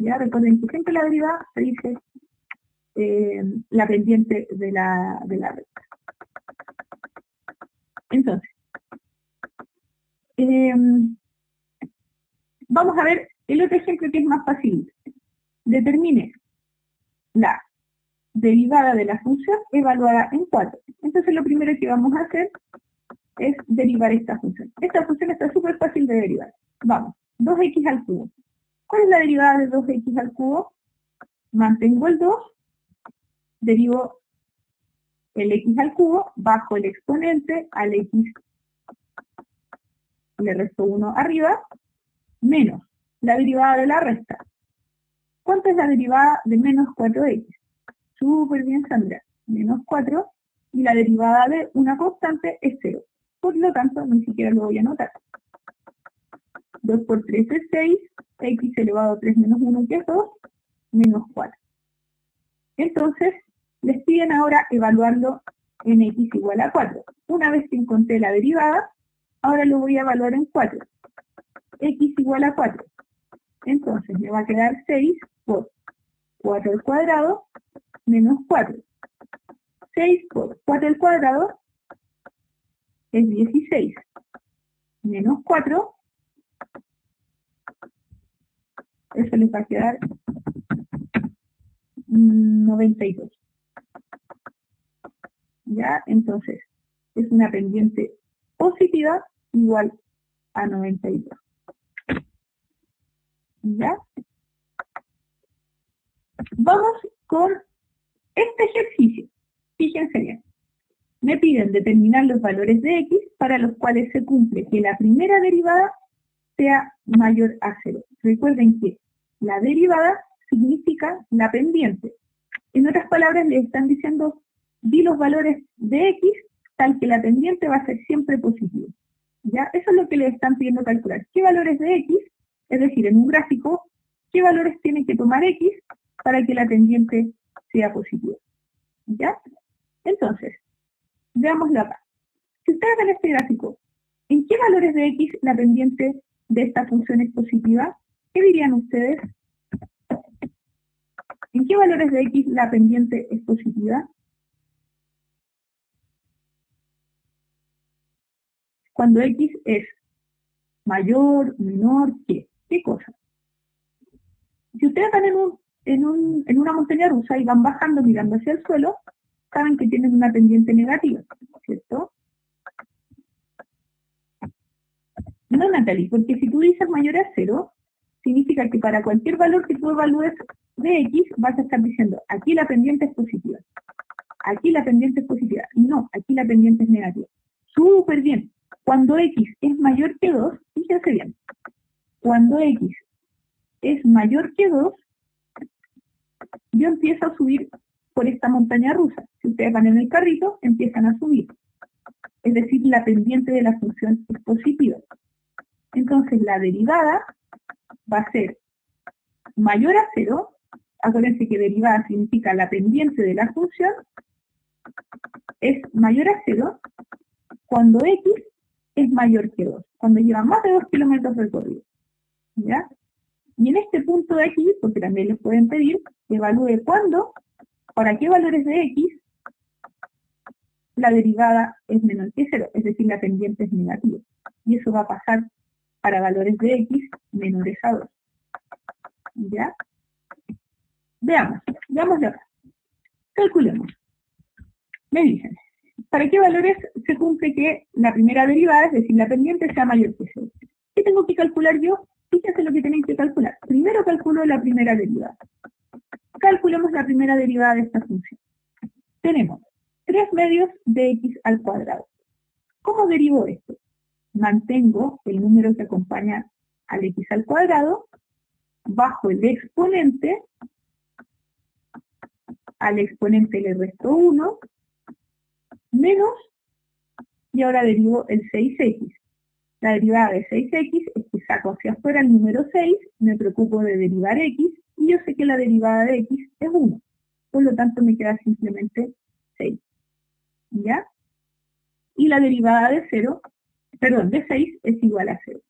¿Ya? Recuerden que siempre la derivada se dice la pendiente de la recta. Entonces, vamos a ver el otro ejemplo que es más fácil. Determine la derivada de la función evaluada en 4. Entonces lo primero que vamos a hacer es derivar esta función. Esta función está súper fácil de derivar. Vamos, 2x al cubo. ¿Cuál es la derivada de 2x al cubo? Mantengo el 2, derivo el x al cubo, bajo el exponente, al x le resto 1 arriba, menos la derivada de la resta. ¿Cuánto es la derivada de menos 4x? Súper bien, Sandra. Menos 4, y la derivada de una constante es 0. Por lo tanto, ni siquiera lo voy a anotar. 2 por 3 es 6, x elevado a 3 menos 1, que es 2, menos 4. Entonces, les piden ahora evaluarlo en x igual a 4. Una vez que encontré la derivada, ahora lo voy a evaluar en 4. X igual a 4. Entonces, me va a quedar 6 por 4 al cuadrado menos 4. 6 por 4 al cuadrado es 16. Menos 4, eso les va a quedar 92. ¿Ya? Entonces, es una pendiente positiva igual a 92. ¿Ya? Vamos con este ejercicio. Fíjense bien. Me piden determinar los valores de x para los cuales se cumple que la primera derivada sea mayor a 0. Recuerden que la derivada significa la pendiente. En otras palabras, les están diciendo, di los valores de x tal que la pendiente va a ser siempre positiva. ¿Ya? Eso es lo que les están pidiendo calcular. ¿Qué valores de x? Es decir, en un gráfico, ¿qué valores tiene que tomar x para que la pendiente sea positiva? ¿Ya? Entonces, veámoslo acá. Si ustedes ven este gráfico, ¿en qué valores de x la pendiente de esta función es positiva? ¿Qué dirían ustedes? ¿En qué valores de x la pendiente es positiva? Cuando x es mayor, menor, ¿qué? ¿Qué cosa? Si ustedes van en una montaña rusa y van bajando mirando hacia el suelo, saben que tienen una pendiente negativa, ¿cierto? No, Natalie, porque si tú dices mayor a 0, significa que para cualquier valor que tú evalúes de x, vas a estar diciendo, aquí la pendiente es positiva, aquí la pendiente es positiva, no, aquí la pendiente es negativa. Súper bien. Cuando x es mayor que 2, fíjense bien, cuando x es mayor que 2, yo empiezo a subir por esta montaña rusa. Si ustedes van en el carrito, empiezan a subir. Es decir, la pendiente de la función es positiva. Entonces, la derivada va a ser mayor a 0. Acuérdense que derivada significa la pendiente de la función es mayor a 0 cuando x es mayor que 2, cuando lleva más de 2 kilómetros recorridos. ¿Ya? Y en este punto de aquí, porque también les pueden pedir, evalúe cuándo, para qué valores de x, la derivada es menor que 0, es decir, la pendiente es negativa. Y eso va a pasar para valores de x menores a 2. ¿Ya? Veámoslo acá. Calculemos. Me dicen, ¿para qué valores se cumple que la primera derivada, es decir, la pendiente, sea mayor que 0? ¿Qué tengo que calcular yo? Fíjense lo que tenéis que calcular. Primero calculo la primera derivada. Calculemos la primera derivada de esta función. Tenemos 3 medios de x al cuadrado. ¿Cómo derivo esto? Mantengo el número que acompaña al x al cuadrado, bajo el exponente, al exponente le resto 1, menos, y ahora derivo el 6x. La derivada de 6x es que saco hacia afuera el número 6, me preocupo de derivar x, y yo sé que la derivada de x es 1. Por lo tanto, me queda simplemente 6. ¿Ya? Y la derivada de 6 es igual a 0.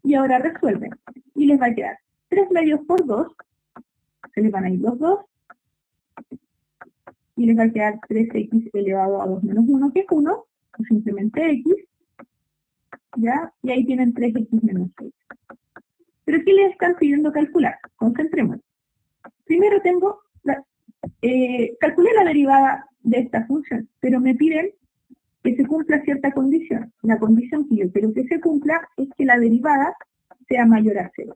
Y ahora resuelven. Y les va a quedar 3 medios por 2, se les van a ir los 2, y les va a quedar 3x elevado a 2 menos 1, que es 1, o simplemente x, ¿ya? Y ahí tienen 3x menos 6. ¿Pero qué les están pidiendo calcular? Concentrémonos. Primero calculé la derivada de esta función, pero me piden que se cumpla cierta condición. La condición que yo quiero que se cumpla es que la derivada sea mayor a 0.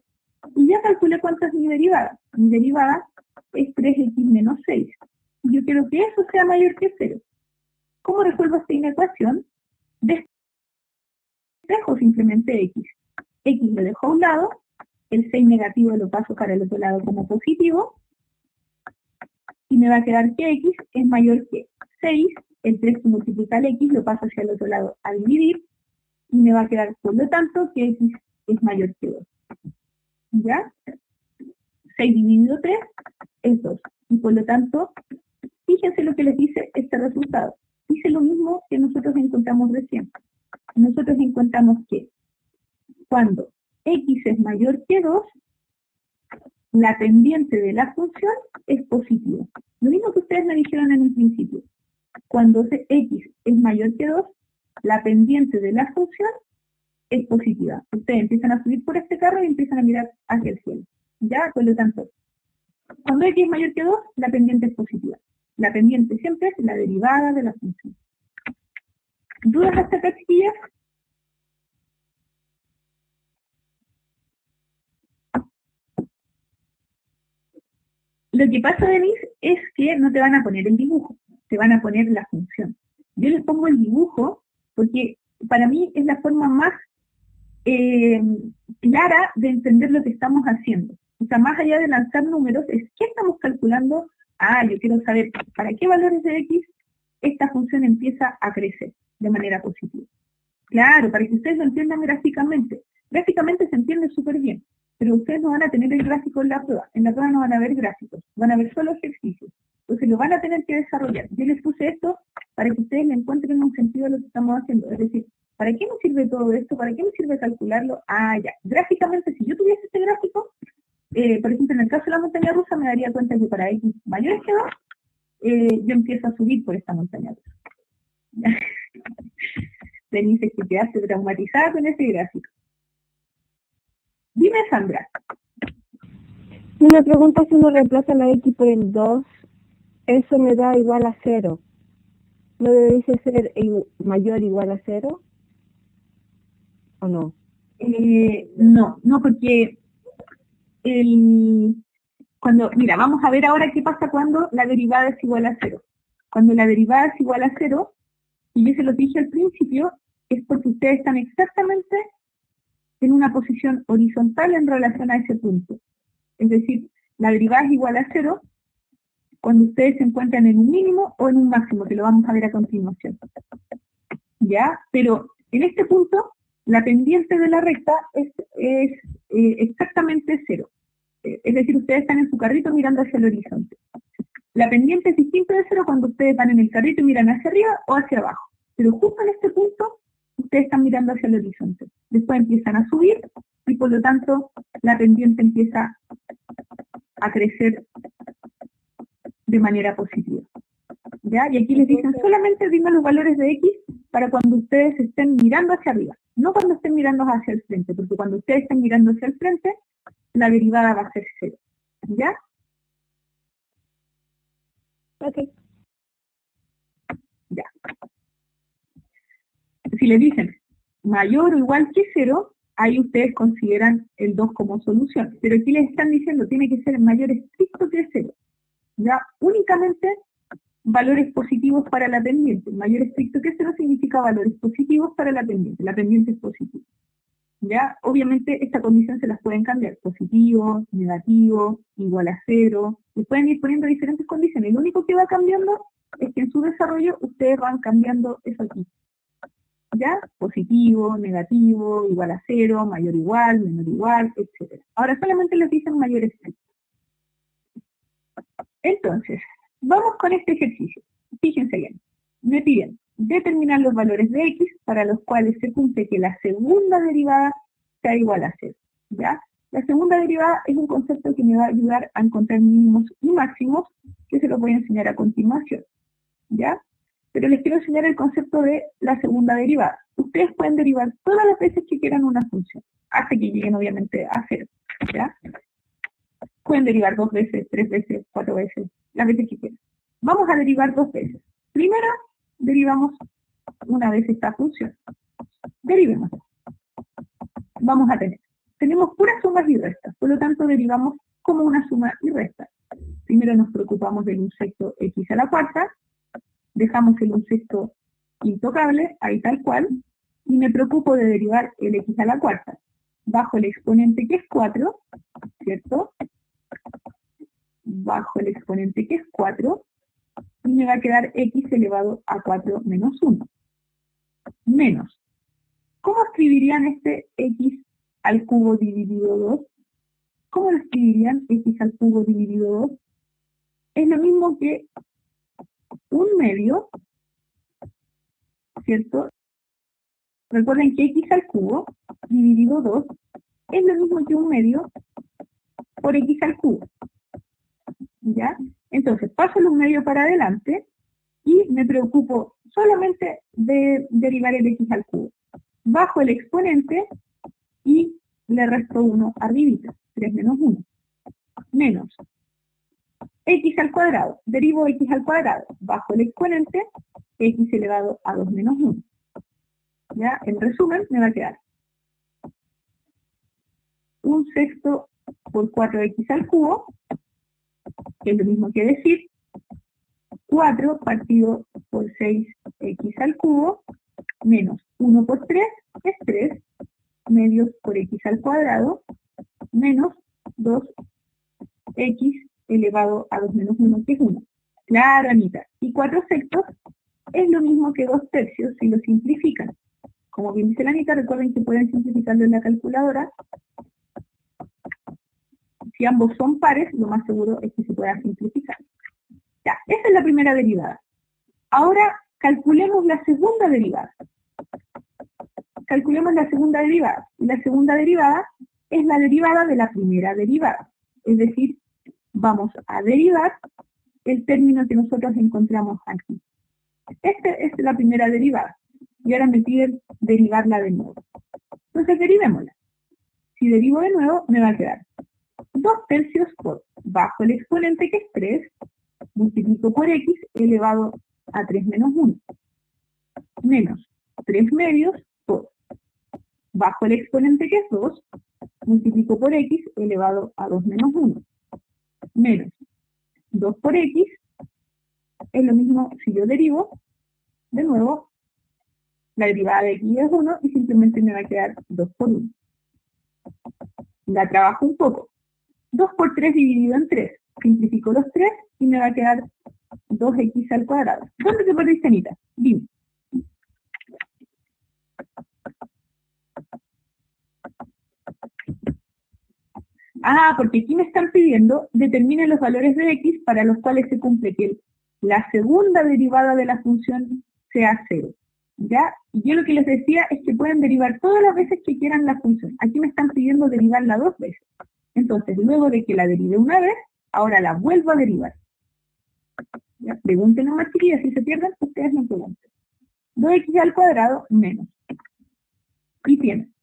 Y ya calculé cuánto es mi derivada. Mi derivada es 3x menos 6. Y yo quiero que eso sea mayor que 0. ¿Cómo resuelvo esta inecuación? Despejo simplemente x. X lo dejo a un lado, el 6 negativo lo paso para el otro lado como positivo, y me va a quedar que x es mayor que 6, el 3 que multiplica el x lo paso hacia el otro lado al dividir, y me va a quedar, por lo tanto, que x es mayor que 2. ¿Ya? 6 dividido 3 es 2. Y por lo tanto, fíjense lo que les dice este resultado. Dice lo mismo que nosotros encontramos recién. Nosotros encontramos que cuando x es mayor que 2, la pendiente de la función es positiva. Lo mismo que ustedes me dijeron en un principio. Cuando x es mayor que 2, la pendiente de la función es positiva. Ustedes empiezan a subir por este carro y empiezan a mirar hacia el cielo. ¿Ya? Por lo tanto, cuando x es mayor que 2, la pendiente es positiva. La pendiente siempre es la derivada de la función. ¿Dudas hasta acá, chiquillas? Lo que pasa, Denise, es que no te van a poner el dibujo, te van a poner la función. Yo les pongo el dibujo porque para mí es la forma más clara de entender lo que estamos haciendo. O sea, más allá de lanzar números, es qué estamos calculando. Yo quiero saber para qué valores de x esta función empieza a crecer de manera positiva. Claro, para que ustedes lo entiendan gráficamente. Gráficamente se entiende súper bien, pero ustedes no van a tener el gráfico en la prueba. En la prueba no van a ver gráficos, van a ver solo ejercicios. Entonces lo van a tener que desarrollar. Yo les puse esto para que ustedes le encuentren un sentido a lo que estamos haciendo. Es decir, ¿para qué me sirve todo esto? ¿Para qué me sirve calcularlo? Ya. Gráficamente, si yo tuviese este gráfico, por ejemplo, en el caso de la montaña rusa, me daría cuenta que para x mayor que 2, yo empiezo a subir por esta montaña rusa. Denise, que quedaste traumatizada con ese gráfico. Dime, Sandra. Una pregunta: si uno reemplaza la x por el 2, eso me da igual a 0. ¿No debería ser mayor o igual a 0? ¿O no? No, porque mira, vamos a ver ahora qué pasa cuando la derivada es igual a 0. Cuando la derivada es igual a 0, y yo se los dije al principio, es porque ustedes están exactamente en una posición horizontal en relación a ese punto. Es decir, la derivada es igual a 0 cuando ustedes se encuentran en un mínimo o en un máximo, que lo vamos a ver a continuación. ¿Ya? Pero en este punto, la pendiente de la recta es exactamente 0. Es decir, ustedes están en su carrito mirando hacia el horizonte. La pendiente es distinta de 0 cuando ustedes van en el carrito y miran hacia arriba o hacia abajo. Pero justo en este punto, ustedes están mirando hacia el horizonte. Después empiezan a subir y por lo tanto la pendiente empieza a crecer de manera positiva. ¿Ya? Y aquí les dicen solamente dime los valores de x para cuando ustedes estén mirando hacia arriba, no cuando estén mirando hacia el frente, porque cuando ustedes estén mirando hacia el frente, la derivada va a ser 0. ¿Ya? Ok. Ya. Si le dicen mayor o igual que 0, ahí ustedes consideran el 2 como solución. Pero aquí les están diciendo tiene que ser mayor estricto que 0. Ya, únicamente valores positivos para la pendiente. Mayor estricto que 0 significa valores positivos para la pendiente. La pendiente es positiva. ¿Ya? Obviamente esta condición se las pueden cambiar, positivo, negativo, igual a 0, y pueden ir poniendo diferentes condiciones. Lo único que va cambiando es que en su desarrollo ustedes van cambiando eso aquí. ¿Ya? Positivo, negativo, igual a 0, mayor igual, menor igual, etc. Ahora solamente les dicen mayor estricto. Entonces, vamos con este ejercicio. Fíjense bien. Me piden determinar los valores de x para los cuales se cumple que la segunda derivada sea igual a 0. ¿Ya? La segunda derivada es un concepto que me va a ayudar a encontrar mínimos y máximos, que se los voy a enseñar a continuación. ¿Ya? Pero les quiero enseñar el concepto de la segunda derivada. Ustedes pueden derivar todas las veces que quieran una función, hasta que lleguen obviamente a 0. ¿Ya? Pueden derivar 2 veces, 3 veces, 4 veces, las veces que quieran. Vamos a derivar 2 veces. Primero, derivamos una vez esta función. Derivemos. Vamos a tenemos puras sumas y restas, por lo tanto derivamos como una suma y resta. Primero nos preocupamos del un sexto x a la cuarta, dejamos el un sexto intocable, ahí tal cual, y me preocupo de derivar el x a la cuarta bajo el exponente que es 4, ¿cierto? Bajo el exponente que es 4, y me va a quedar x elevado a 4 menos 1. Menos. ¿Cómo escribirían este x al cubo dividido 2? ¿Cómo lo escribirían x al cubo dividido 2? Es lo mismo que un medio, ¿cierto? Recuerden que x al cubo dividido 2 es lo mismo que un medio por x al cubo. ¿Ya? Entonces, paso el un medio para adelante y me preocupo solamente de derivar el x al cubo. Bajo el exponente y le resto 1 arribita, 3 menos 1. Menos x al cuadrado. Derivo x al cuadrado. Bajo el exponente, x elevado a 2 menos 1. ¿Ya? En resumen, me va a quedar un sexto por 4x al cubo, que es lo mismo que decir 4 partido por 6x al cubo, menos 1 por 3 es 3, medios por x al cuadrado, menos 2x elevado a 2 menos 1, que es 1. Claro, Anita. Y 4 sextos es lo mismo que 2 tercios si lo simplifican. Como bien dice la Anita, recuerden que pueden simplificarlo en la calculadora. Si ambos son pares, lo más seguro es que se pueda simplificar. Ya, esa es la primera derivada. Ahora calculemos la segunda derivada. Calculemos la segunda derivada. La segunda derivada es la derivada de la primera derivada. Es decir, vamos a derivar el término que nosotros encontramos aquí. Esta es la primera derivada. Y ahora me piden derivarla de nuevo. Entonces derivémosla. Si derivo de nuevo, me va a quedar 2 tercios por bajo el exponente que es 3, multiplico por x elevado a 3 menos 1. Menos 3 medios por bajo el exponente que es 2, multiplico por x elevado a 2 menos 1. Menos 2 por x es lo mismo si yo derivo, de nuevo, la derivada de x es 1 y simplemente me va a quedar 2 por 1. La trabajo un poco. 2 por 3 dividido en 3. Simplifico los 3 y me va a quedar 2x al cuadrado. ¿Dónde te perdiste, Anita? Dime. Ah, porque aquí me están pidiendo determine los valores de x para los cuales se cumple que la segunda derivada de la función sea 0. ¿Ya? Y yo lo que les decía es que pueden derivar todas las veces que quieran la función. Aquí me están pidiendo derivarla 2 veces. Entonces, luego de que la derivé una vez, ahora la vuelvo a derivar. ¿Ya? Pregunten a las chiquillas, si se pierden, ustedes me pregunten. 2x al cuadrado menos. Y tienen,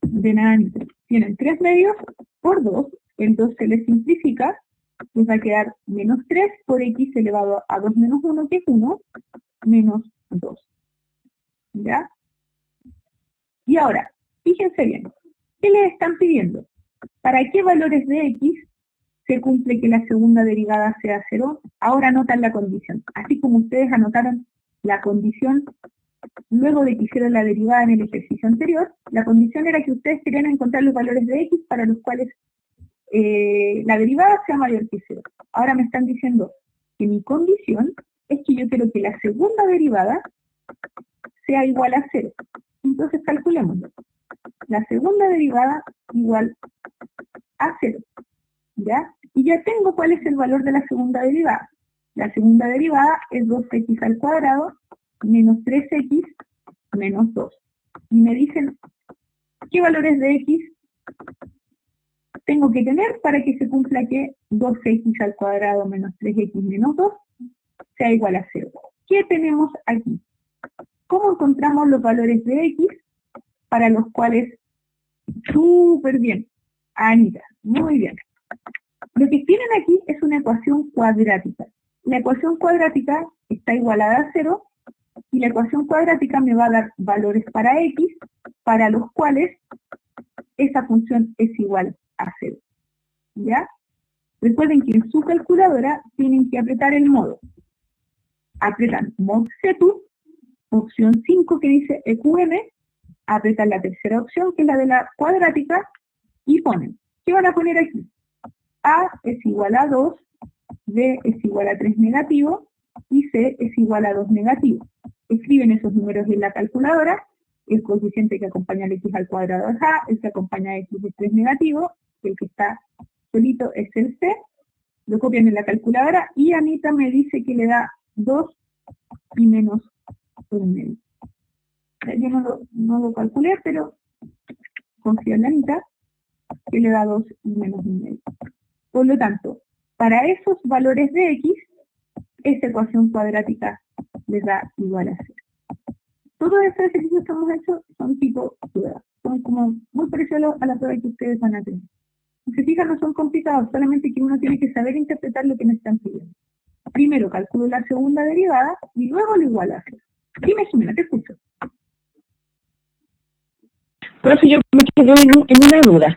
de nada ni 3. Tienen 3 medios por 2, el 2 se les simplifica, les va a quedar menos 3 por x elevado a 2 menos 1, que es 1, menos 2. ¿Ya? Y ahora, fíjense bien, ¿qué les están pidiendo? ¿Para qué valores de x se cumple que la segunda derivada sea 0? Ahora anotan la condición. Así como ustedes anotaron la condición luego de que hicieron la derivada en el ejercicio anterior, la condición era que ustedes querían encontrar los valores de x para los cuales la derivada sea mayor que 0. Ahora me están diciendo que mi condición es que yo quiero que la segunda derivada sea igual a 0. Entonces calculémoslo. La segunda derivada igual a 0. ¿Ya? Y ya tengo cuál es el valor de la segunda derivada. La segunda derivada es 2x al cuadrado menos 3x menos 2. Y me dicen qué valores de x tengo que tener para que se cumpla que 2x al cuadrado menos 3x menos 2 sea igual a 0. ¿Qué tenemos aquí? ¿Cómo encontramos los valores de x para los cuales? Súper bien, Anita, muy bien. Lo que tienen aquí es una ecuación cuadrática. La ecuación cuadrática está igualada a 0 y la ecuación cuadrática me va a dar valores para x para los cuales esa función es igual a 0. ¿Ya? Recuerden que en su calculadora tienen que apretar el modo. Apretan mod CETU, opción 5 que dice EQM, apretan la tercera opción que es la de la cuadrática y ponen. ¿Qué van a poner aquí? A es igual a 2, B es igual a 3 negativo y C es igual a 2 negativo. Escriben esos números en la calculadora, el coeficiente que acompaña al x al cuadrado es A, el que acompaña a x es 3 negativo, el que está solito es el C, lo copian en la calculadora y Anita me dice que le da 2 y menos 1 medio. Yo no lo calculé, pero confío en Anita que le da 2 y menos 1 medio. Por lo tanto, para esos valores de x, esta ecuación cuadrática les da igual a 0. Todos estos ejercicios que hemos hecho son tipo prueba. Son como muy parecidos a la prueba que ustedes van a tener. Si se fijan, no son complicados, solamente que uno tiene que saber interpretar lo que me están pidiendo. Primero calculo la segunda derivada y luego lo igual a 0. Dime, Jimena, te escucho. Profe, yo me quedé en una duda.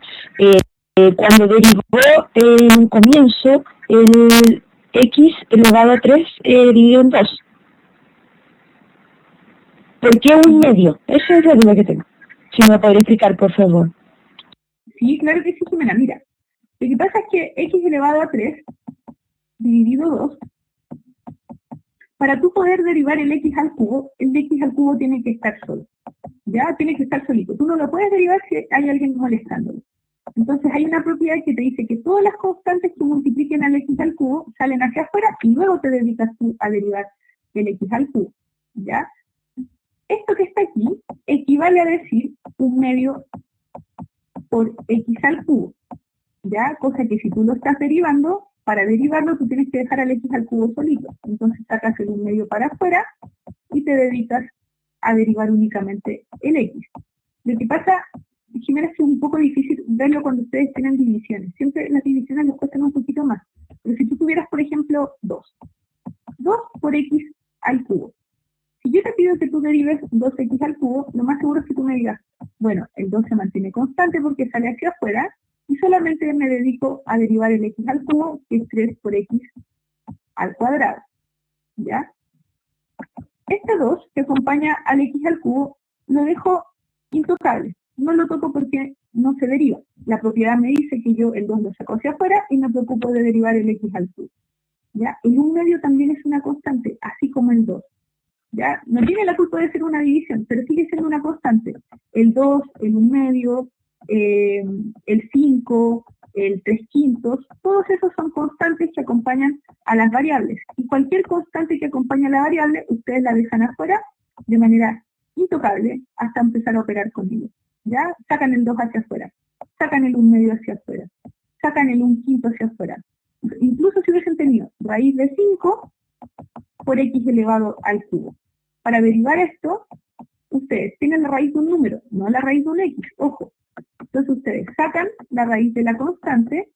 Cuando derivó en un comienzo el x elevado a 3 dividido en 2. ¿Por qué un medio? Esa es la duda que tengo. Si me podría explicar, por favor. Sí, claro que sí, Jimena. Mira, lo que pasa es que x elevado a 3 dividido 2, para tú poder derivar el x al cubo tiene que estar solo. Ya, tiene que estar solito. Tú no lo puedes derivar si hay alguien molestándolo. Entonces hay una propiedad que te dice que todas las constantes que multipliquen al x al cubo salen hacia afuera y luego te dedicas tú a derivar el x al cubo. ¿Ya? Esto que está aquí equivale a decir un medio por x al cubo. ¿Ya? Cosa que si tú lo estás derivando, para derivarlo tú tienes que dejar al x al cubo solito. Entonces sacas el 1 medio para afuera y te dedicas a derivar únicamente el x. Lo que pasa, Jimena, es que es un poco difícil verlo cuando ustedes tienen divisiones. Siempre las divisiones les cuestan un poquito más. Pero si tú tuvieras, por ejemplo, 2 por x al cubo. Si yo te pido que tú derives 2x al cubo, lo más seguro es que tú me digas, bueno, el 2 se mantiene constante porque sale hacia afuera, y solamente me dedico a derivar el x al cubo, que es 3 por x al cuadrado. ¿Ya? Este 2 que acompaña al x al cubo, lo dejo intocable. No lo toco porque no se deriva. La propiedad me dice que yo el 2 lo saco hacia afuera y me preocupo de derivar el x al cubo. ¿Ya? El 1 medio también es una constante, así como el 2. ¿Ya? No tiene la culpa de ser una división, pero sigue siendo una constante. El 2, el 1 medio, el 5, el 3 quintos, todos esos son constantes que acompañan a las variables. Y cualquier constante que acompañe a la variable, ustedes la dejan afuera de manera intocable hasta empezar a operar con ellos. ¿Ya? Sacan el 2 hacia afuera, sacan el 1 medio hacia afuera, sacan el 1 quinto hacia afuera. Incluso si hubiesen tenido raíz de 5 por x elevado al cubo. Para derivar esto, ustedes tienen la raíz de un número, no la raíz de un x, ojo. Entonces ustedes sacan la raíz de la constante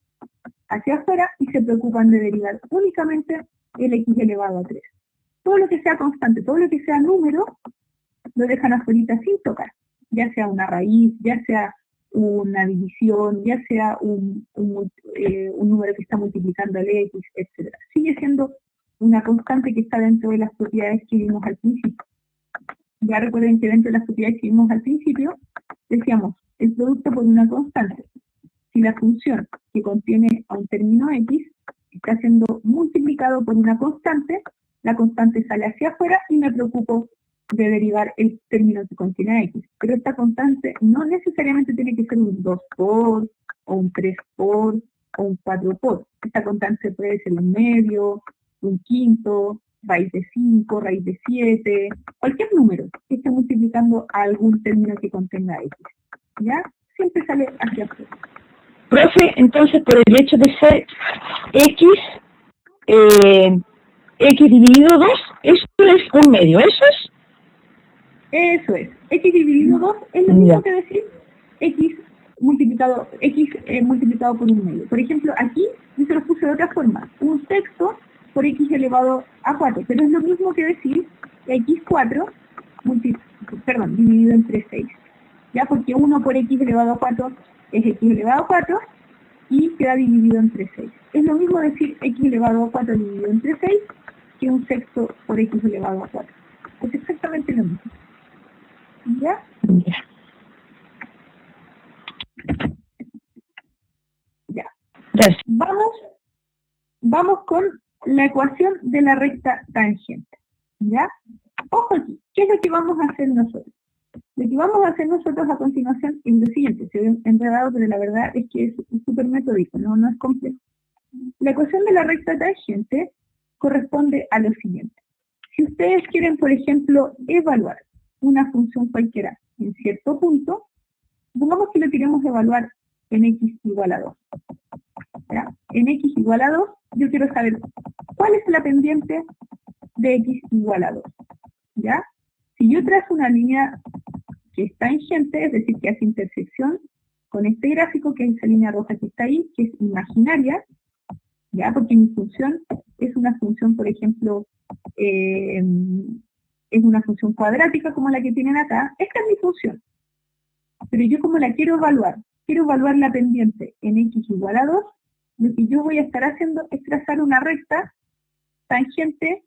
hacia afuera y se preocupan de derivar únicamente el x elevado a 3. Todo lo que sea constante, todo lo que sea número, lo dejan afuera sin tocar, ya sea una raíz, ya sea una división, ya sea un número que está multiplicando el x, etc. Sigue siendo una constante que está dentro de las propiedades que vimos al principio. Ya recuerden que dentro de las propiedades que vimos al principio, decíamos, el producto por una constante. Si la función que contiene a un término x está siendo multiplicado por una constante, la constante sale hacia afuera y me preocupo de derivar el término que contiene a x. Pero esta constante no necesariamente tiene que ser un 2 por, o un 3 por, o un 4 por. Esta constante puede ser un medio, un quinto, raíz de 5, raíz de 7, cualquier número que esté multiplicando a algún término que contenga x. ¿Ya? Siempre sale hacia afuera. Profe, entonces por el hecho de ser x, x dividido 2, eso es un medio, ¿eso es? Eso es. X dividido 2 es lo mismo que decir x multiplicado por un medio. Por ejemplo, aquí yo se lo puse de otra forma. Un sexto por x elevado a 4. Pero es lo mismo que decir x4 dividido entre 6. ¿Ya? Porque 1 por x elevado a 4 es x elevado a 4 y queda dividido entre 6. Es lo mismo decir x elevado a 4 dividido entre 6 que un sexto por x elevado a 4. Es exactamente lo mismo. ¿Ya? Ya. Gracias. Vamos con la ecuación de la recta tangente. ¿Ya? Ojo aquí, ¿qué es lo que vamos a hacer nosotros? Lo que vamos a hacer nosotros a continuación es lo siguiente. Se ve enredado, pero la verdad es que es súper metódico, no es complejo. La ecuación de la recta tangente corresponde a lo siguiente. Si ustedes quieren, por ejemplo, evaluar una función cualquiera en cierto punto, supongamos que lo queremos evaluar en x igual a 2. ¿Ya? En x igual a 2, yo quiero saber cuál es la pendiente de x igual a 2. ¿Ya? Si yo trazo una línea que es tangente, es decir, que hace intersección con este gráfico, que es esa línea roja que está ahí, que es imaginaria, ¿ya? Porque mi función es una función, por ejemplo, es una función cuadrática como la que tienen acá. Esta es mi función. Pero yo como la quiero evaluar la pendiente en x igual a 2, lo que yo voy a estar haciendo es trazar una recta tangente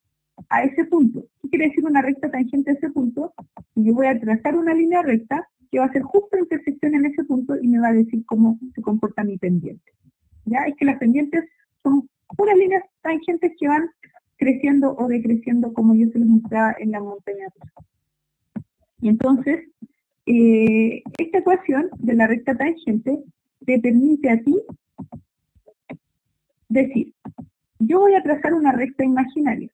a ese punto. ¿Qué quiere decir una recta tangente a ese punto? Y yo voy a trazar una línea recta que va a ser justo intersección en ese punto y me va a decir cómo se comporta mi pendiente. ¿Ya? Es que las pendientes son puras líneas tangentes que van creciendo o decreciendo como yo se los mostraba en la montaña rusa. Y entonces, esta ecuación de la recta tangente te permite a ti decir, yo voy a trazar una recta imaginaria.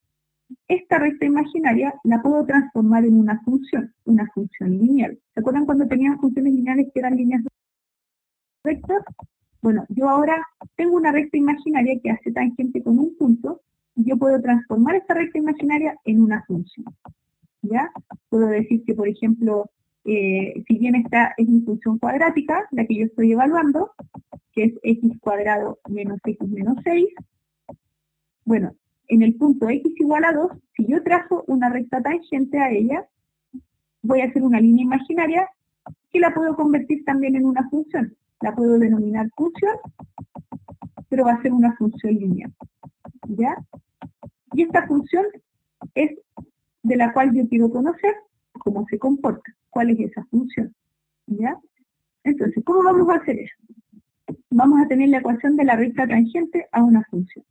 Esta recta imaginaria la puedo transformar en una función lineal. ¿Se acuerdan cuando tenían funciones lineales que eran líneas rectas? Bueno, yo ahora tengo una recta imaginaria que hace tangente con un punto y yo puedo transformar esta recta imaginaria en una función. ¿Ya? Puedo decir que, por ejemplo, si bien esta es mi función cuadrática, la que yo estoy evaluando, que es x cuadrado menos x menos 6, bueno, en el punto x igual a 2, si yo trazo una recta tangente a ella, voy a hacer una línea imaginaria que la puedo convertir también en una función. La puedo denominar función, pero va a ser una función lineal. ¿Ya? Y esta función es de la cual yo quiero conocer cómo se comporta, cuál es esa función. ¿Ya? Entonces, ¿cómo vamos a hacer eso? Vamos a tener la ecuación de la recta tangente a una función.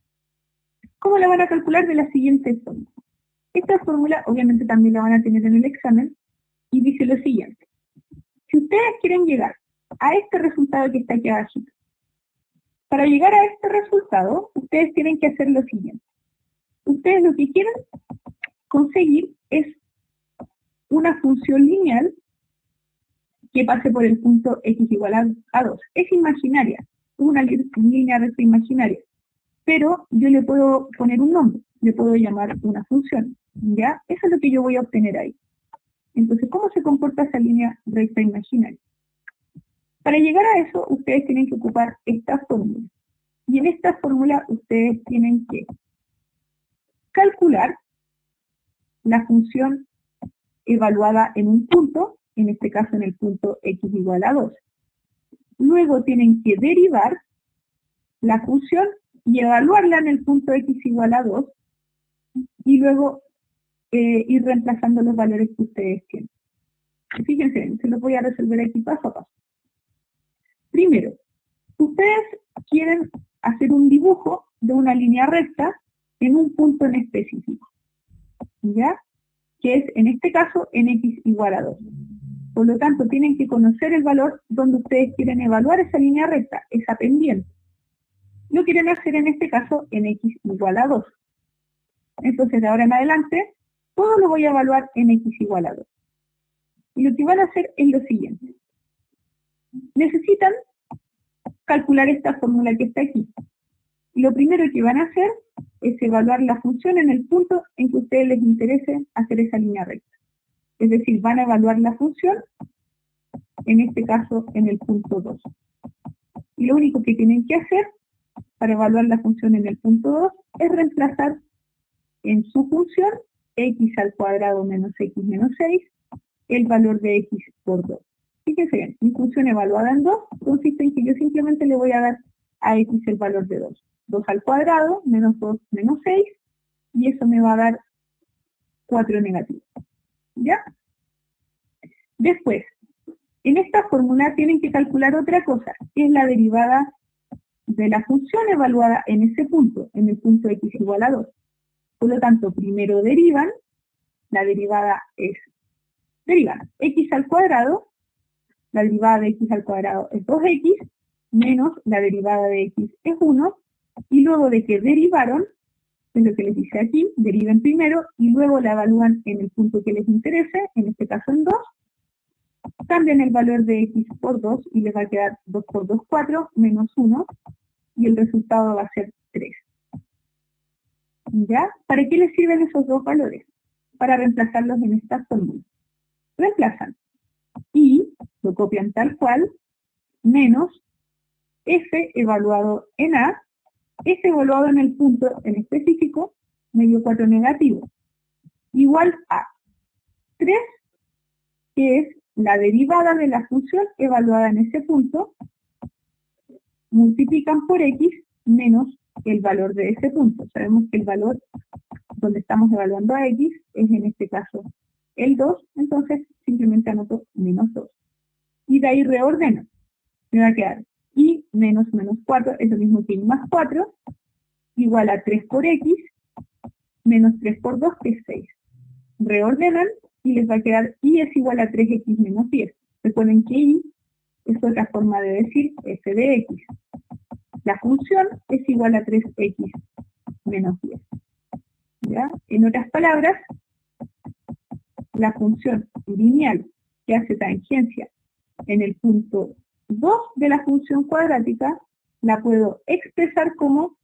¿Cómo la van a calcular? De la siguiente forma. Esta fórmula obviamente también la van a tener en el examen y dice lo siguiente. Si ustedes quieren llegar a este resultado que está aquí abajo, para llegar a este resultado, ustedes tienen que hacer lo siguiente. Ustedes lo que quieren conseguir es una función lineal que pase por el punto x igual a 2. Es imaginaria, es una línea recta imaginaria. Pero yo le puedo poner un nombre, le puedo llamar una función, ¿ya? Eso es lo que yo voy a obtener ahí. Entonces, ¿cómo se comporta esa línea recta imaginaria? Para llegar a eso, ustedes tienen que ocupar esta fórmula. Y en esta fórmula ustedes tienen que calcular la función evaluada en un punto, en este caso en el punto x igual a 2. Luego tienen que derivar la función y evaluarla en el punto x igual a 2 y luego ir reemplazando los valores que ustedes tienen. Fíjense, se los voy a resolver aquí paso a paso. Primero, ustedes quieren hacer un dibujo de una línea recta en un punto en específico, ¿ya? Que es, en este caso, en x igual a 2. Por lo tanto, tienen que conocer el valor donde ustedes quieren evaluar esa línea recta, esa pendiente. Lo quieren hacer, en este caso, en x igual a 2. Entonces, de ahora en adelante, todo lo voy a evaluar en x igual a 2. Y lo que van a hacer es lo siguiente. Necesitan calcular esta fórmula que está aquí. Y lo primero que van a hacer es evaluar la función en el punto en que a ustedes les interese hacer esa línea recta. Es decir, van a evaluar la función, en este caso, en el punto 2. Y lo único que tienen que hacer para evaluar la función en el punto 2 es reemplazar en su función x al cuadrado menos x menos 6 el valor de x por 2. Fíjense bien, mi función evaluada en 2 consiste en que yo simplemente le voy a dar a x el valor de 2. 2 al cuadrado menos 2 menos 6 y eso me va a dar 4 negativo. ¿Ya? Después, en esta fórmula tienen que calcular otra cosa, que es la derivada de la función evaluada en ese punto, en el punto x igual a 2. Por lo tanto, primero derivan, la derivada es, derivan x al cuadrado, la derivada de x al cuadrado es 2x, menos la derivada de x es 1, y luego de que derivaron, es lo que les dice aquí, deriven primero y luego la evalúan en el punto que les interese, en este caso en 2, cambian el valor de x por 2 y les va a quedar 2 por 2, 4, menos 1, y el resultado va a ser 3. ¿Ya? ¿Para qué les sirven esos dos valores? Para reemplazarlos en esta fórmula. Reemplazan y lo copian tal cual, menos f evaluado en A, f evaluado en el punto en específico, me dio 4 negativo, igual a 3, que es la derivada de la función evaluada en ese punto, multiplican por x menos el valor de ese punto. Sabemos que el valor donde estamos evaluando a x es en este caso el 2, entonces simplemente anoto menos 2. Y de ahí reordeno. Me va a quedar y menos 4 es lo mismo que y más 4, igual a 3 por x, menos 3 por 2, que es 6. Reordenan y les va a quedar y es igual a 3x menos 10. Recuerden que y es otra forma de decir f de x. La función es igual a 3x menos 10. ¿Ya? En otras palabras, la función lineal que hace tangencia en el punto 2 de la función cuadrática la puedo expresar como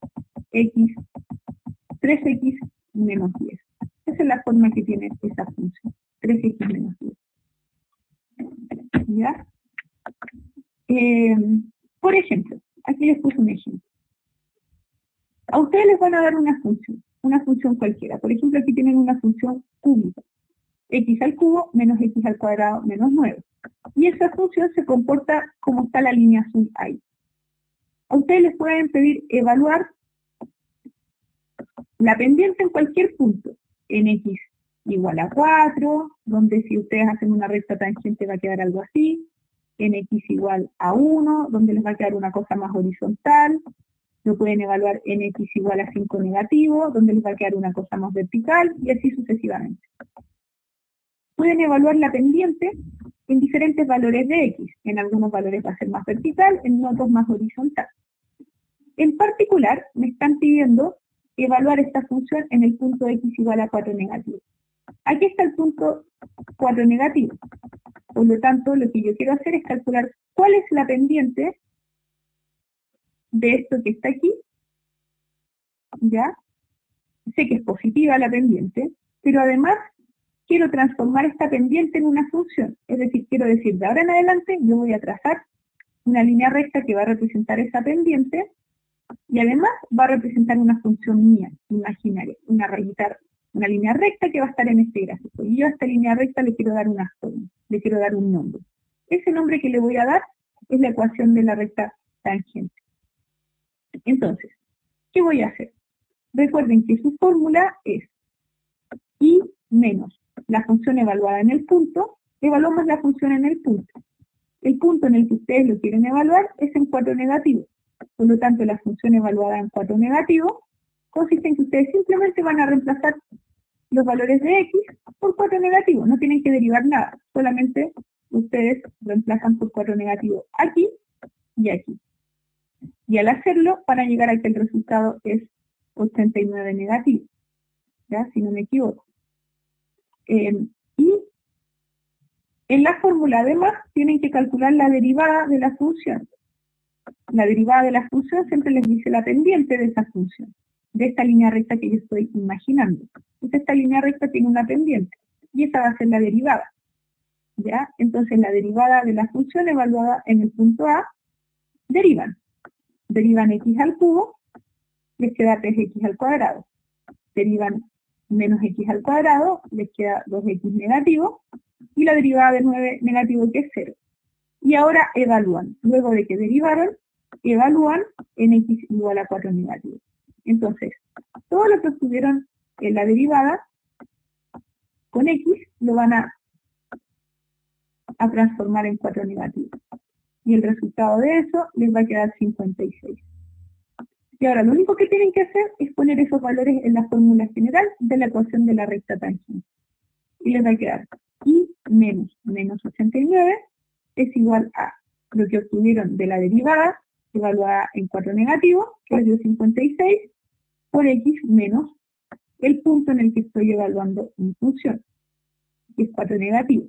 x, 3x menos 10. Esa es la forma que tiene esa función, 3x menos 10. ¿Ya? Por ejemplo, aquí les puse un ejemplo. A ustedes les van a dar una función cualquiera. Por ejemplo, aquí tienen una función cúbica. X al cubo menos x al cuadrado menos 9. Y esa función se comporta como está la línea azul ahí. A ustedes les pueden pedir evaluar la pendiente en cualquier punto. En x igual a 4, donde si ustedes hacen una recta tangente va a quedar algo así. En x igual a 1, donde les va a quedar una cosa más horizontal. Lo pueden evaluar en x igual a 5 negativo, donde les va a quedar una cosa más vertical, y así sucesivamente. Pueden evaluar la pendiente en diferentes valores de x. En algunos valores va a ser más vertical, en otros más horizontal. En particular, me están pidiendo evaluar esta función en el punto x igual a 4 negativo. Aquí está el punto 4 negativo. Por lo tanto, lo que yo quiero hacer es calcular cuál es la pendiente de esto que está aquí. ¿Ya? Sé que es positiva la pendiente, pero además quiero transformar esta pendiente en una función. Es decir, quiero decir, de ahora en adelante yo voy a trazar una línea recta que va a representar esa pendiente Y además va a representar una función mía, imaginaria, una rayita, una línea recta que va a estar en este gráfico. Y yo a esta línea recta le quiero dar una forma, le quiero dar un nombre. Ese nombre que le voy a dar es la ecuación de la recta tangente. Entonces, ¿qué voy a hacer? Recuerden que su fórmula es y menos la función evaluada en el punto, evaluamos la función en el punto. El punto en el que ustedes lo quieren evaluar es en 4 negativo. Por lo tanto, la función evaluada en 4 negativo consiste en que ustedes simplemente van a reemplazar los valores de x por 4 negativo. No tienen que derivar nada, solamente ustedes reemplazan por 4 negativo aquí y aquí. Y al hacerlo, van a llegar a que el resultado es 89 negativo, ¿ya? Si no me equivoco. Y en la fórmula, además, tienen que calcular la derivada de la función. La derivada de la función siempre les dice la pendiente de esa función, de esta línea recta que yo estoy imaginando. Entonces, esta línea recta tiene una pendiente, y esa va a ser la derivada, ¿ya? Entonces, la derivada de la función evaluada en el punto A, derivan x al cubo, les queda 3x al cuadrado. Derivan menos x al cuadrado, les queda 2x negativo, y la derivada de 9 negativo, que es 0. Y ahora evalúan. Luego de que derivaron, evalúan en x igual a 4 negativo. Entonces, todo lo que obtuvieron en la derivada con x lo van a transformar en 4 negativo. Y el resultado de eso les va a quedar 56. Y ahora lo único que tienen que hacer es poner esos valores en la fórmula general de la ecuación de la recta tangente. Y les va a quedar y menos 89 es igual a lo que obtuvieron de la derivada, evaluada en 4 negativo, que les dio 56, por x menos el punto en el que estoy evaluando mi función, que es 4 negativo.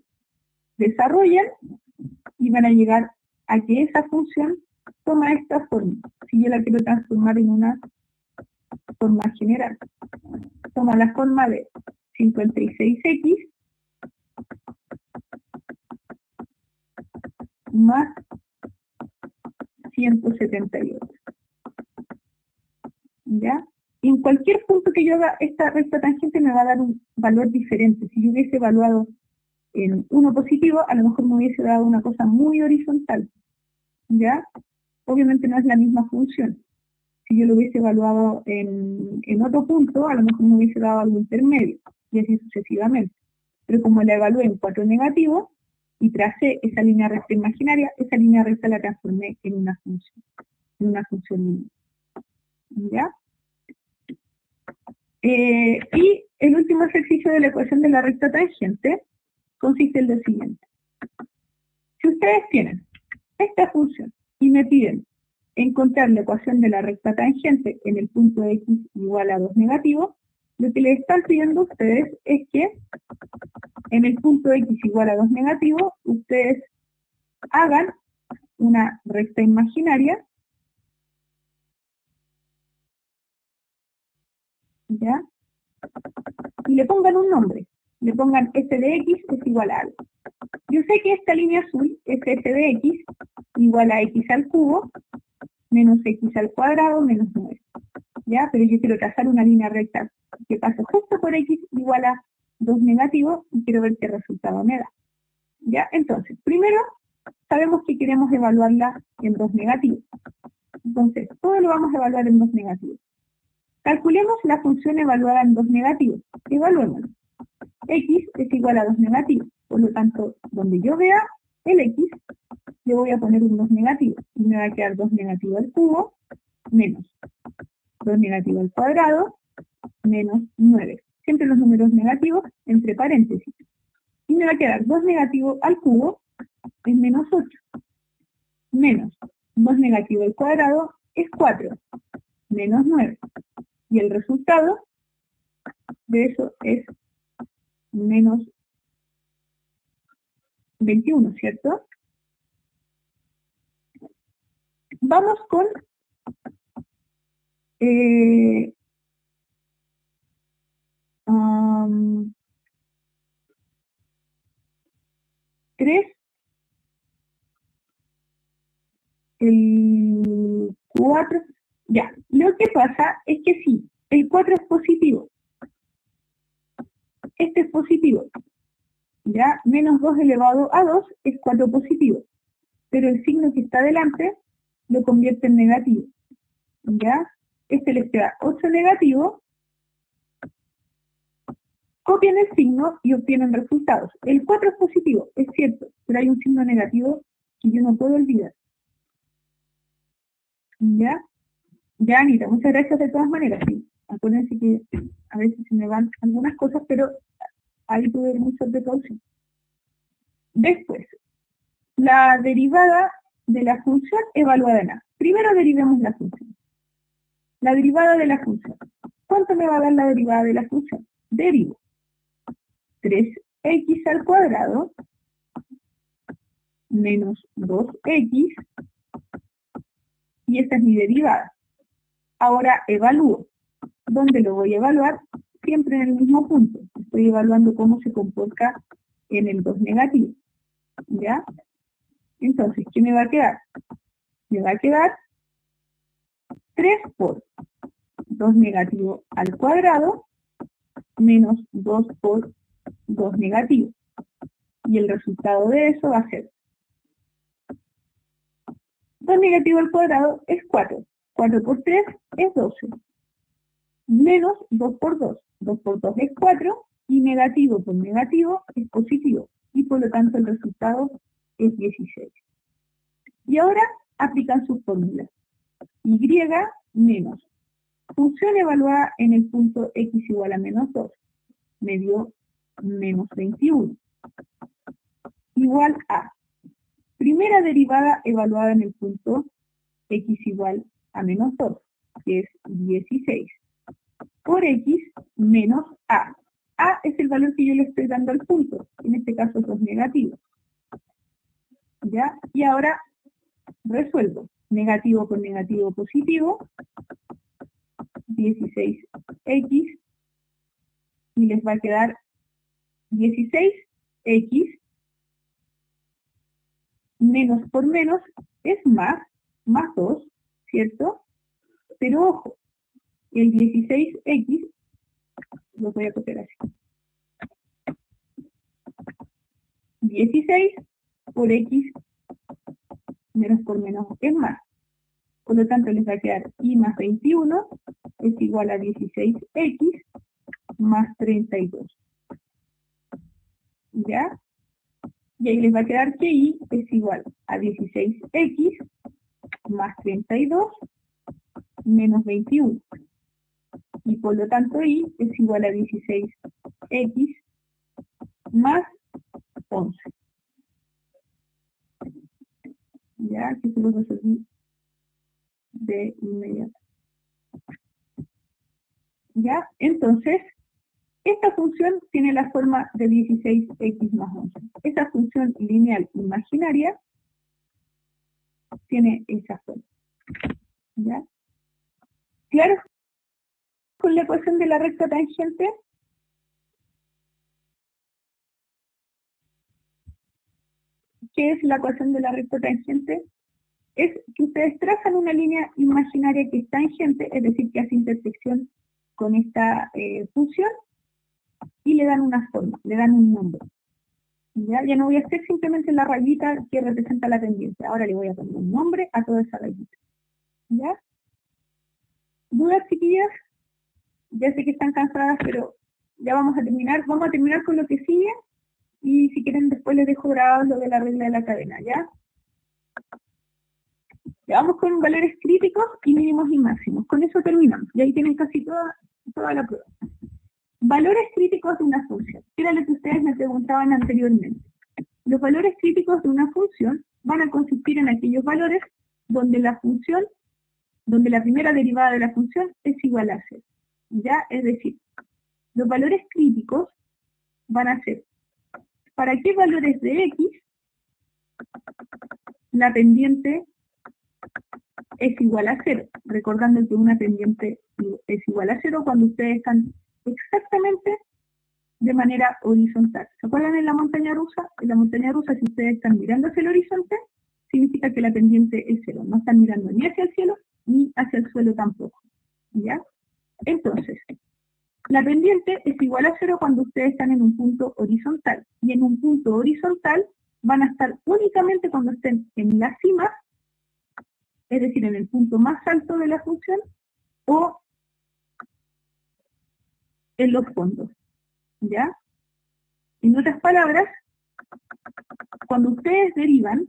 Desarrollan y van a llegar a que esa función toma esta forma. Si yo la quiero transformar en una forma general, toma la forma de 56x más 178. ¿Ya? Y en cualquier punto que yo haga esta recta tangente me va a dar un valor diferente. Si yo hubiese evaluado en 1 positivo, a lo mejor me hubiese dado una cosa muy horizontal. ¿Ya? Obviamente no es la misma función. Si yo lo hubiese evaluado en otro punto, a lo mejor me hubiese dado algo intermedio, y así sucesivamente. Pero como la evalué en 4 negativo, y tracé esa línea recta imaginaria, esa línea recta la transformé en una función lineal. ¿Ya? Y el último ejercicio de la ecuación de la recta tangente consiste en lo siguiente. Si ustedes tienen esta función y me piden encontrar la ecuación de la recta tangente en el punto x igual a 2 negativo, lo que les están pidiendo a ustedes es que en el punto x igual a 2 negativo, ustedes hagan una recta imaginaria, ¿ya? Y le pongan un nombre, le pongan f de x es igual a algo. Yo sé que esta línea azul es f de x igual a x al cubo menos x al cuadrado menos 9, ¿ya? Pero yo quiero trazar una línea recta que pase justo por x igual a 2 negativo y quiero ver qué resultado me da, ¿ya? Entonces, primero sabemos que queremos evaluarla en 2 negativo. Entonces, todo lo vamos a evaluar en 2 negativo. Calculemos la función evaluada en 2 negativo. Evaluémosla. X es igual a 2 negativo. Por lo tanto, donde yo vea el x, le voy a poner un 2 negativo. Y me va a quedar 2 negativo al cubo menos 2 negativo al cuadrado menos 9. Siempre los números negativos entre paréntesis. Y me va a quedar 2 negativo al cubo es menos 8. Menos 2 negativo al cuadrado es 4. Menos 9. Y el resultado de eso es menos 21, ¿cierto? Vamos con 3, el 4, Ya, lo que pasa es que sí, el 4 es positivo. Este es positivo. Ya, menos 2 elevado a 2 es 4 positivo. Pero el signo que está delante lo convierte en negativo. ¿Ya? Este les queda 8 negativo. Copian el signo y obtienen resultados. El 4 es positivo, es cierto, pero hay un signo negativo que yo no puedo olvidar. ¿Ya? Ya, Anita, muchas gracias de todas maneras. Sí. Acuérdense que a veces se me van algunas cosas, pero ahí tuve mucha precaución. Después, la derivada de la función evaluada en A. Primero derivemos la función. La derivada de la función. ¿Cuánto me va a dar la derivada de la función? Derivo 3x al cuadrado menos 2x, y esta es mi derivada. Ahora evalúo. ¿Dónde lo voy a evaluar? Siempre en el mismo punto. Estoy evaluando cómo se comporta en el 2 negativo. ¿Ya? Entonces, ¿qué me va a quedar? Me va a quedar 3 por 2 negativo al cuadrado menos 2 por 2 negativo. Y el resultado de eso va a ser 2 negativo al cuadrado es 4. 4 por 3 es 12. Menos 2 por 2. 2 por 2 es 4. Y negativo por negativo es positivo. Y por lo tanto el resultado es 16. Y ahora aplican sus fórmulas. Y menos función evaluada en el punto x igual a menos 2. Me dio menos 21. Igual a primera derivada evaluada en el punto x igual a menos 2, que es 16, por x menos a. A es el valor que yo le estoy dando al punto, en este caso es 2 negativo. ¿Ya? Y ahora resuelvo. Negativo por negativo positivo, 16x, y les va a quedar 16x menos por menos es más 2, ¿cierto? Pero ojo, el 16x lo voy a copiar así. 16 por x menos por menos es más. Por lo tanto, les va a quedar y más 21 es igual a 16x más 32. ¿Ya? Y ahí les va a quedar que y es igual a 16x más 32 menos 21. Y por lo tanto y es igual a 16x más 11. Ya, que se lo resolví de inmediato. ¿Ya? Entonces, esta función tiene la forma de 16x más 11. Esta función lineal imaginaria tiene esa forma. ¿Ya? ¿Claro? Con la ecuación de la recta tangente, ¿qué es la ecuación de la recta tangente? Es que ustedes trazan una línea imaginaria que es tangente, es decir, que hace intersección con esta función, y le dan una forma, le dan un nombre. ¿Ya? Ya no voy a hacer simplemente la rayita que representa la pendiente, ahora le voy a poner un nombre a toda esa rayita. ¿Ya? ¿Dudas, chiquillas? Ya sé que están cansadas, pero ya vamos a terminar. Vamos a terminar con lo que sigue, y si quieren después les dejo grabado lo de la regla de la cadena, ¿ya? Ya vamos con valores críticos y mínimos y máximos. Con eso terminamos. Y ahí tienen casi toda la prueba. Valores críticos de una función. Era lo que ustedes me preguntaban anteriormente. Los valores críticos de una función van a consistir en aquellos valores donde la primera derivada de la función es igual a 0. ¿Ya? Es decir, los valores críticos van a ser para qué valores de x la pendiente es igual a 0. Recordando que una pendiente es igual a 0 cuando ustedes están exactamente de manera horizontal. ¿Se acuerdan en la montaña rusa? En la montaña rusa, si ustedes están mirando hacia el horizonte, significa que la pendiente es 0. No están mirando ni hacia el cielo ni hacia el suelo tampoco, ¿ya? Entonces, la pendiente es igual a 0 cuando ustedes están en un punto horizontal, y en un punto horizontal van a estar únicamente cuando estén en la cima, es decir, en el punto más alto de la función, o en los fondos, ¿ya? En otras palabras, cuando ustedes derivan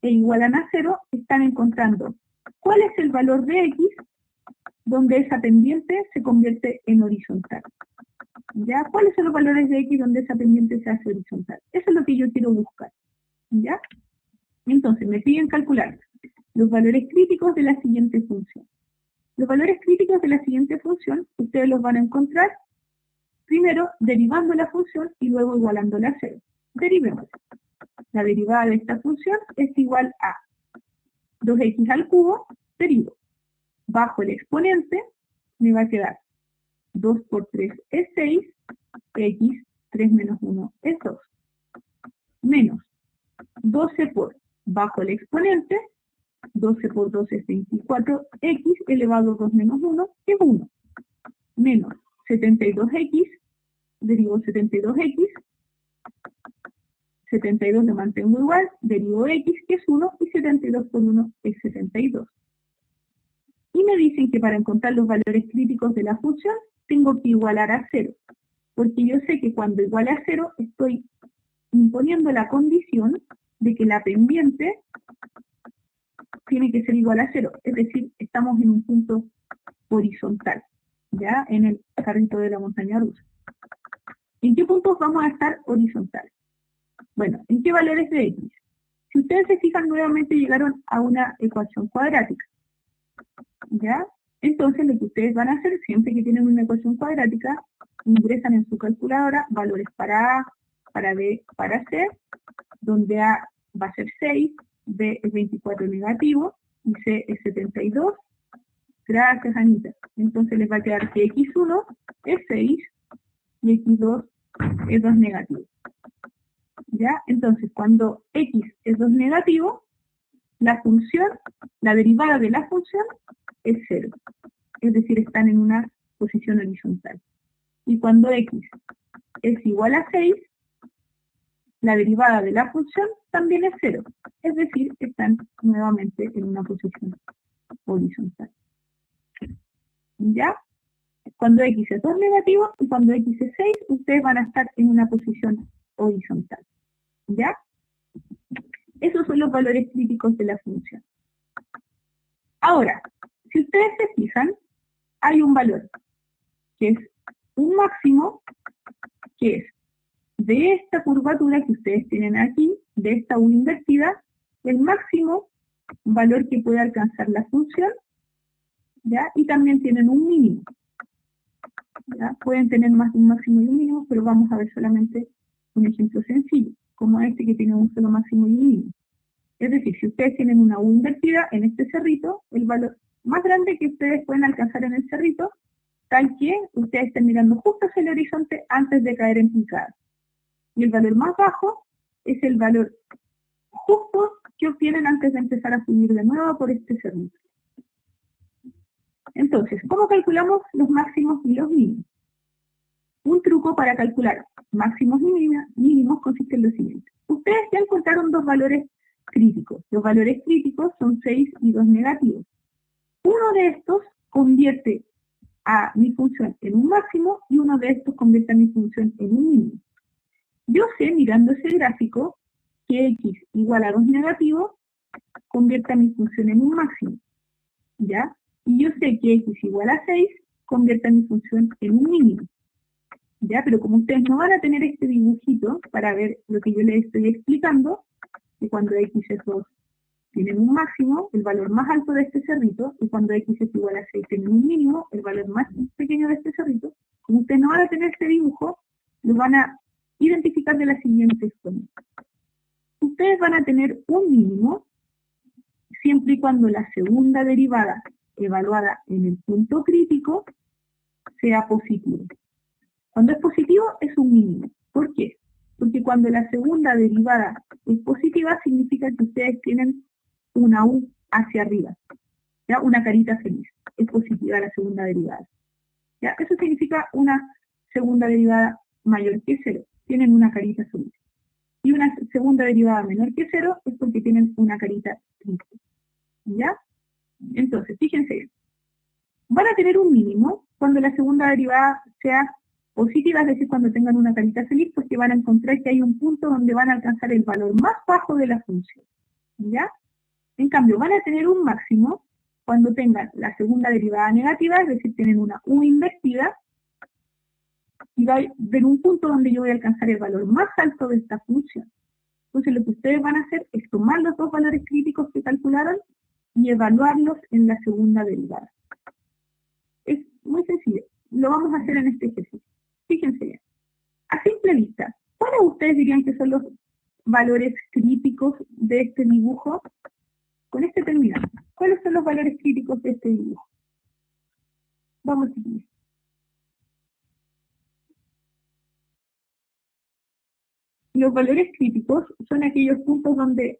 e igualan a 0, están encontrando cuál es el valor de x donde esa pendiente se convierte en horizontal. ¿Ya? ¿Cuáles son los valores de x donde esa pendiente se hace horizontal? Eso es lo que yo quiero buscar. ¿Ya? Entonces, me piden calcular los valores críticos de la siguiente función. Los valores críticos de la siguiente función, ustedes los van a encontrar primero derivando la función y luego igualándola a 0. Derivemos. La derivada de esta función es igual a 2x al cubo, derivo. Bajo el exponente me va a quedar 2 por 3 es 6, x, 3 menos 1 es 2. Menos 12 por, bajo el exponente, 12 por 2 es 24, x elevado a 2 menos 1 es 1. Menos 72x, derivo 72x, 72 lo mantengo igual, derivo x que es 1 y 72 por 1 es 72. Y me dicen que para encontrar los valores críticos de la función tengo que igualar a 0, porque yo sé que cuando iguale a 0 estoy imponiendo la condición de que la pendiente tiene que ser igual a 0, es decir, estamos en un punto horizontal, ya en el carrito de la montaña rusa. ¿En qué puntos vamos a estar horizontales? Bueno, ¿en qué valores de x? Si ustedes se fijan, nuevamente llegaron a una ecuación cuadrática, ¿ya? Entonces lo que ustedes van a hacer, siempre que tienen una ecuación cuadrática, ingresan en su calculadora valores para A, para B, para C, donde A va a ser 6, B es 24 negativo, y C es 72. Gracias, Anita. Entonces les va a quedar que x1 es 6, y x2 es 2 negativo. ¿Ya? Entonces, cuando x es 2 negativo, la función, la derivada de la función es 0. Es decir, están en una posición horizontal. Y cuando x es igual a 6, la derivada de la función también es 0. Es decir, están nuevamente en una posición horizontal. ¿Ya? Cuando x es 2 negativo y cuando x es 6, ustedes van a estar en una posición horizontal. ¿Ya? Esos son los valores críticos de la función. Ahora, si ustedes se fijan, hay un valor que es un máximo, que es de esta curvatura que ustedes tienen aquí, de esta U invertida, el máximo valor que puede alcanzar la función, ¿ya? Y también tienen un mínimo, ¿ya? Pueden tener más de un máximo y un mínimo, pero vamos a ver solamente un ejemplo sencillo, como este que tiene un solo máximo y un mínimo. Es decir, si ustedes tienen una U invertida en este cerrito, el valor más grande que ustedes pueden alcanzar en el cerrito, tal que ustedes estén mirando justo hacia el horizonte antes de caer en picada. Y el valor más bajo es el valor justo que obtienen antes de empezar a subir de nuevo por este cerrito. Entonces, ¿cómo calculamos los máximos y los mínimos? Un truco para calcular máximos y mínimos consiste en lo siguiente. Ustedes ya encontraron dos valores críticos. Los valores críticos son 6 y 2 negativos. Uno de estos convierte a mi función en un máximo y uno de estos convierte a mi función en un mínimo. Yo sé, mirando ese gráfico, que x igual a 2 negativo convierte a mi función en un máximo, ¿ya? Y yo sé que x igual a 6 convierte a mi función en un mínimo, ¿ya? Pero como ustedes no van a tener este dibujito para ver lo que yo les estoy explicando, que cuando x es 2 tienen un máximo, el valor más alto de este cerrito, y cuando x es igual a 6 tienen un mínimo, el valor más pequeño de este cerrito, como ustedes no van a tener este dibujo, lo van a identificar de la siguiente forma. Ustedes van a tener un mínimo siempre y cuando la segunda derivada evaluada en el punto crítico sea positivo. Cuando es positivo es un mínimo. ¿Por qué? Porque cuando la segunda derivada es positiva significa que ustedes tienen una U hacia arriba. ¿ya? Una carita feliz. Es positiva la segunda derivada. ¿Ya? Eso significa una segunda derivada mayor que 0. Tienen una carita feliz. Y una segunda derivada menor que 0 es porque tienen una carita triste. ¿Ya? Entonces, fíjense bien. Van a tener un mínimo cuando la segunda derivada sea positiva, es decir, cuando tengan una carita feliz, porque van a encontrar que hay un punto donde van a alcanzar el valor más bajo de la función. ¿Ya? En cambio, van a tener un máximo cuando tengan la segunda derivada negativa, es decir, tienen una u invertida, y va a haber un punto donde yo voy a alcanzar el valor más alto de esta función. Entonces, lo que ustedes van a hacer es tomar los dos valores críticos que calcularon y evaluarlos en la segunda derivada. Es muy sencillo. Lo vamos a hacer en este ejercicio. Fíjense bien. A simple vista, ¿cuáles ustedes dirían que son los valores críticos de este dibujo? Con este terminamos. ¿Cuáles son los valores críticos de este dibujo? Vamos a seguir. Los valores críticos son aquellos puntos donde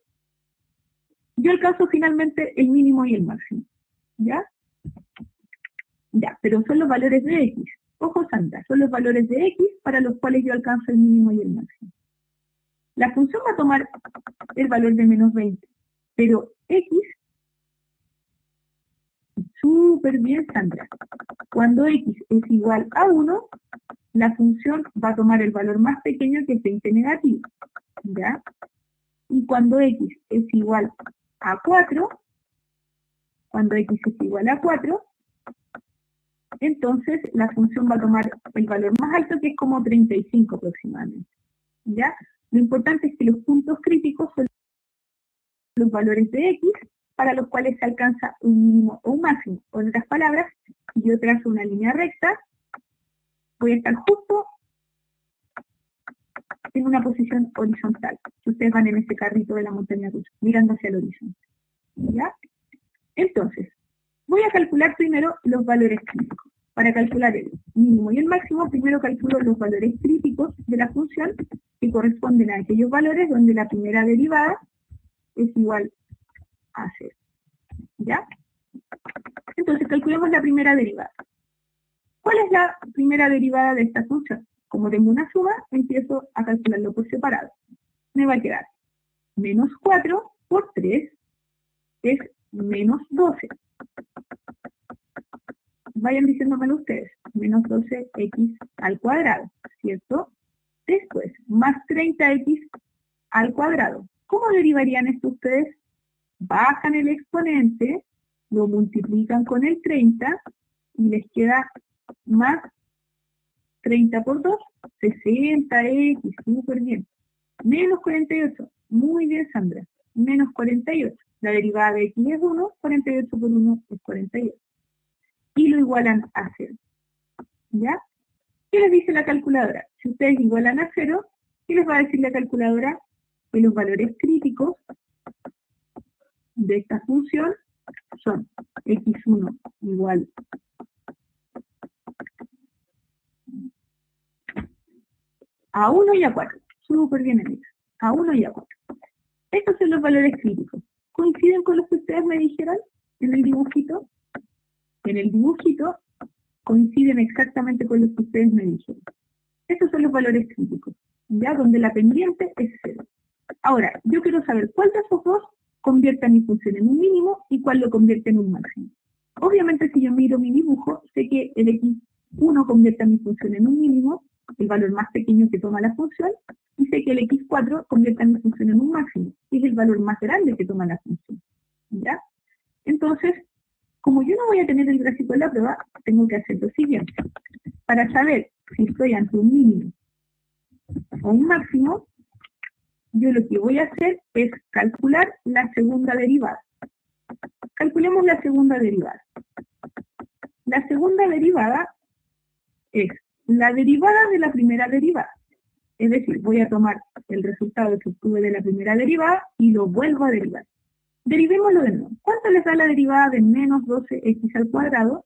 yo alcanzo finalmente el mínimo y el máximo. ¿Ya? Ya, pero son los valores de X. Ojo, Sandra, son los valores de X para los cuales yo alcanzo el mínimo y el máximo. La función va a tomar el valor de menos 20, pero X, súper bien, Sandra. Cuando X es igual a 1, la función va a tomar el valor más pequeño, que es 20 negativo. ¿Ya? Y cuando X es igual a 4, cuando X es igual a 4, entonces la función va a tomar el valor más alto, que es como 35 aproximadamente. ¿Ya? Lo importante es que los puntos críticos son los valores de X para los cuales se alcanza un mínimo o un máximo. En otras palabras, si yo trazo una línea recta, voy a estar justo en una posición horizontal. Si ustedes van en este carrito de la montaña rusa, mirando hacia el horizonte. ¿Ya? Entonces, voy a calcular primero los valores críticos. Para calcular el mínimo y el máximo, primero calculo los valores críticos de la función que corresponden a aquellos valores donde la primera derivada es igual a 0. ¿Ya? Entonces, calculemos la primera derivada. ¿Cuál es la primera derivada de esta función? Como tengo una suma, empiezo a calcularlo por separado. Me va a quedar menos 4 por 3 es menos 12. Vayan diciéndomelo ustedes. Menos 12x al cuadrado, ¿cierto? Después, más 30x al cuadrado. ¿Cómo derivarían esto ustedes? Bajan el exponente, lo multiplican con el 30 y les queda más 30 por 2, 60x, súper bien. Menos 48, muy bien, Sandra. Menos 48. La derivada de x es 1, 48 por 1 es 48. Y lo igualan a 0. ¿Ya? ¿Qué les dice la calculadora? Si ustedes igualan a 0, ¿qué les va a decir la calculadora? Que los valores críticos de esta función son x1 igual a 1 y a 4. Súper bien, amigos. A 1 y a 4. Estos son los valores críticos. ¿Coinciden con los que ustedes me dijeron en el dibujito? En el dibujito coinciden exactamente con los que ustedes me dijeron. Estos son los valores críticos, ya donde la pendiente es 0. Ahora, yo quiero saber cuál de esos dos convierte a mi función en un mínimo y cuál lo convierte en un máximo. Obviamente, si yo miro mi dibujo, sé que el x1 convierte a mi función en un mínimo, el valor más pequeño que toma la función, y sé que el x4 convierte a mi función en un máximo, que es el valor más grande que toma la función. ¿Ya? Entonces, como yo no voy a tener el gráfico de la prueba, tengo que hacer lo siguiente. Para saber si estoy ante un mínimo o un máximo, yo lo que voy a hacer es calcular la segunda derivada. Calculemos la segunda derivada. La segunda derivada es la derivada de la primera derivada. Es decir, voy a tomar el resultado que obtuve de la primera derivada y lo vuelvo a derivar. Derivémoslo de nuevo. ¿Cuánto les da la derivada de menos 12x al cuadrado?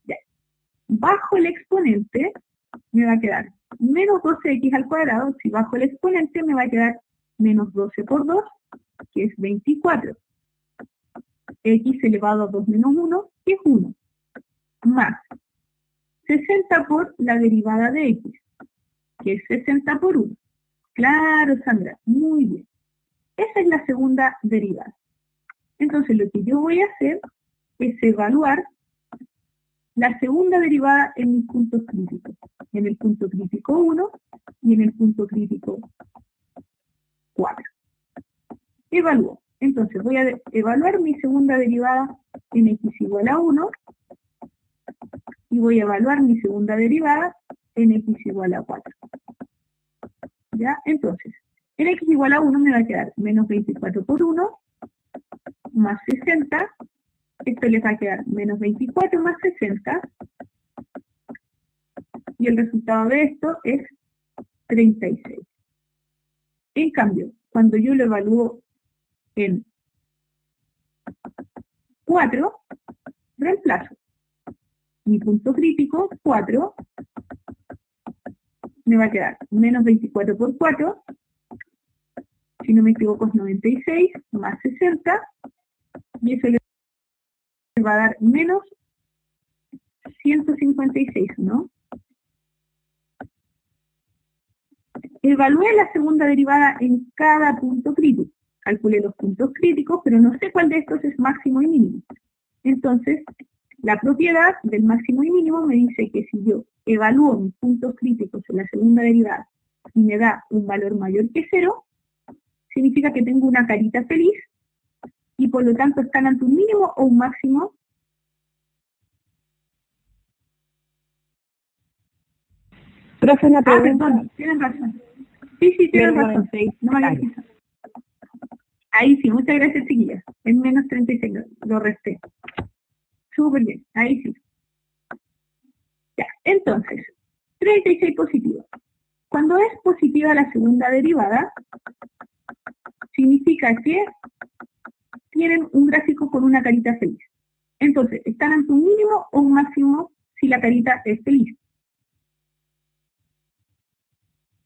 Ya. Bajo el exponente me va a quedar menos 12x al cuadrado. Si bajo el exponente me va a quedar menos 12 por 2, que es 24. x elevado a 2 menos 1, que es 1, más 60 por la derivada de x, que es 60 por 1. Claro, Sandra, muy bien. Esa es la segunda derivada. Entonces lo que yo voy a hacer es evaluar la segunda derivada en mis puntos críticos. En el punto crítico 1 y en el punto crítico 4. Evalúo. Entonces voy a evaluar mi segunda derivada en x igual a 1 y voy a evaluar mi segunda derivada en x igual a 4. ¿Ya? Entonces, en x igual a 1 me va a quedar menos 24 por 1 más 60. Esto les va a quedar menos 24 más 60. Y el resultado de esto es 36. En cambio, cuando yo lo evalúo en 4, reemplazo. Mi punto crítico, 4, me va a quedar menos 24 por 4, si no me equivoco es 96, más 60, y eso le va a dar menos 156, ¿no? Evalué la segunda derivada en cada punto crítico. Calculé los puntos críticos, pero no sé cuál de estos es máximo y mínimo. Entonces, la propiedad del máximo y mínimo me dice que si yo evalúo mis puntos críticos en la segunda derivada y me da un valor mayor que 0, significa que tengo una carita feliz y por lo tanto están ante un mínimo o un máximo. Profe, una pregunta. Perdón, tienen razón. Sí, tienen razón. No me había fijado. Ahí sí, muchas gracias, chiquillas. En menos 36 lo resté. Súper bien, ahí sí. Ya, entonces, 36 positivo. Cuando es positiva la segunda derivada, significa que tienen un gráfico con una carita feliz. Entonces, están ante un mínimo o un máximo si la carita es feliz.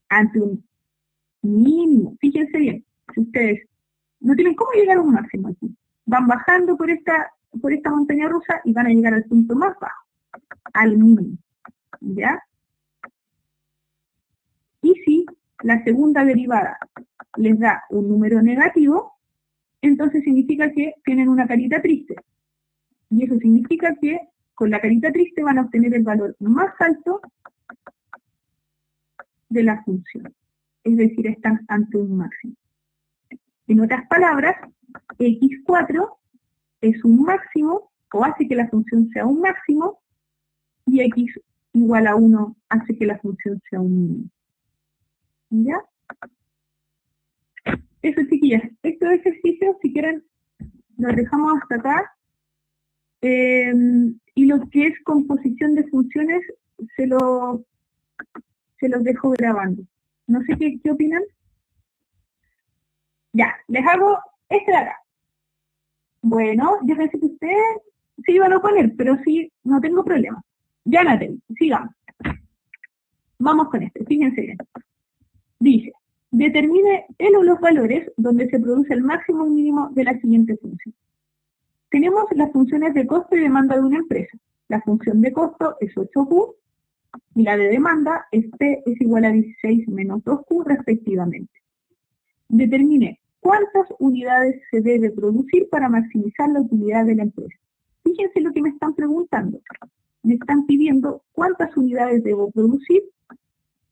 Ante un mínimo. Fíjense bien, si ustedes no tienen cómo llegar a un máximo aquí, van bajando por esta montaña rusa y van a llegar al punto más bajo, al mínimo. ¿Ya? Y si la segunda derivada les da un número negativo, entonces significa que tienen una carita triste. Y eso significa que con la carita triste van a obtener el valor más alto de la función. Es decir, están ante un máximo. En otras palabras, x4 es un máximo, o hace que la función sea un máximo, y x igual a 1 hace que la función sea un mínimo. ¿Ya? Eso, chiquillas. Estos ejercicios, si quieren, los dejamos hasta acá. Y lo que es composición de funciones, se los dejo grabando. No sé qué opinan. Ya, les hago este de acá. Bueno, yo pensé que ustedes se iban a poner, pero sí, no tengo problema. Ya, Natalie, sigamos. Vamos con este, fíjense bien. Dice, determine el o los valores donde se produce el máximo y mínimo de la siguiente función. Tenemos las funciones de costo y demanda de una empresa. La función de costo es 8Q y la de demanda es P es igual a 16 menos 2Q respectivamente. Determine cuántas unidades se debe producir para maximizar la utilidad de la empresa. Fíjense lo que me están preguntando. Me están pidiendo cuántas unidades debo producir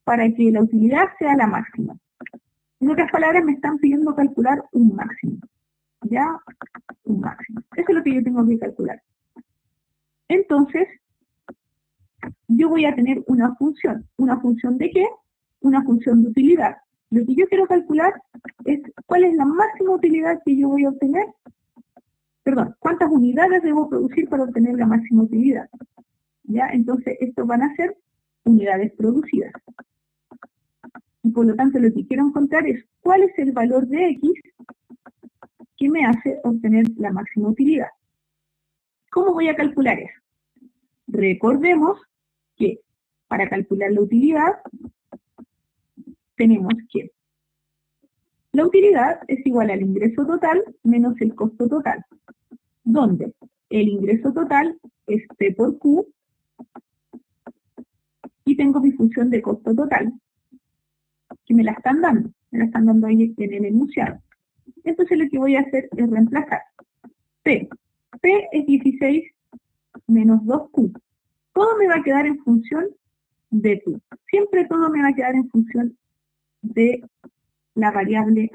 para que la utilidad sea la máxima. En otras palabras, me están pidiendo calcular un máximo. ¿Ya? Un máximo. Eso es lo que yo tengo que calcular. Entonces, yo voy a tener una función. ¿Una función de qué? Una función de utilidad. Lo que yo quiero calcular es cuál es la máxima utilidad que yo voy a obtener. Perdón, cuántas unidades debo producir para obtener la máxima utilidad. ¿Ya? Entonces, estos van a ser unidades producidas. Y por lo tanto, lo que quiero encontrar es cuál es el valor de X que me hace obtener la máxima utilidad. ¿Cómo voy a calcular eso? Recordemos que para calcular la utilidad tenemos que la utilidad es igual al ingreso total menos el costo total. donde el ingreso total es P por Q y tengo mi función de costo total, que me la están dando ahí en el enunciado. Entonces lo que voy a hacer es reemplazar P. P es 16 menos 2Q. Todo me va a quedar en función de Q. Siempre todo me va a quedar en función de la variable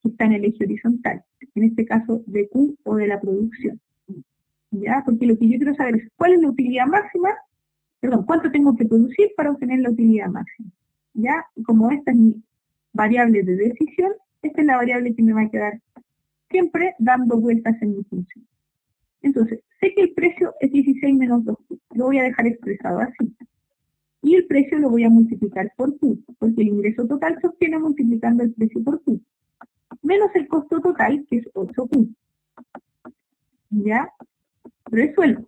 que está en el eje horizontal. En este caso de Q o de la producción. ¿Ya? Porque lo que yo quiero saber es cuál es la utilidad máxima, perdón, cuánto tengo que producir para obtener la utilidad máxima. ¿Ya? Y como esta es mi variable de decisión, esta es la variable que me va a quedar siempre dando vueltas en mi función. Entonces, sé que el precio es 16 menos 2Q. Lo voy a dejar expresado así. Y el precio lo voy a multiplicar por Q, porque el ingreso total se obtiene multiplicando el precio por Q. Menos el costo total, que es 8Q. ¿Ya? Resuelvo.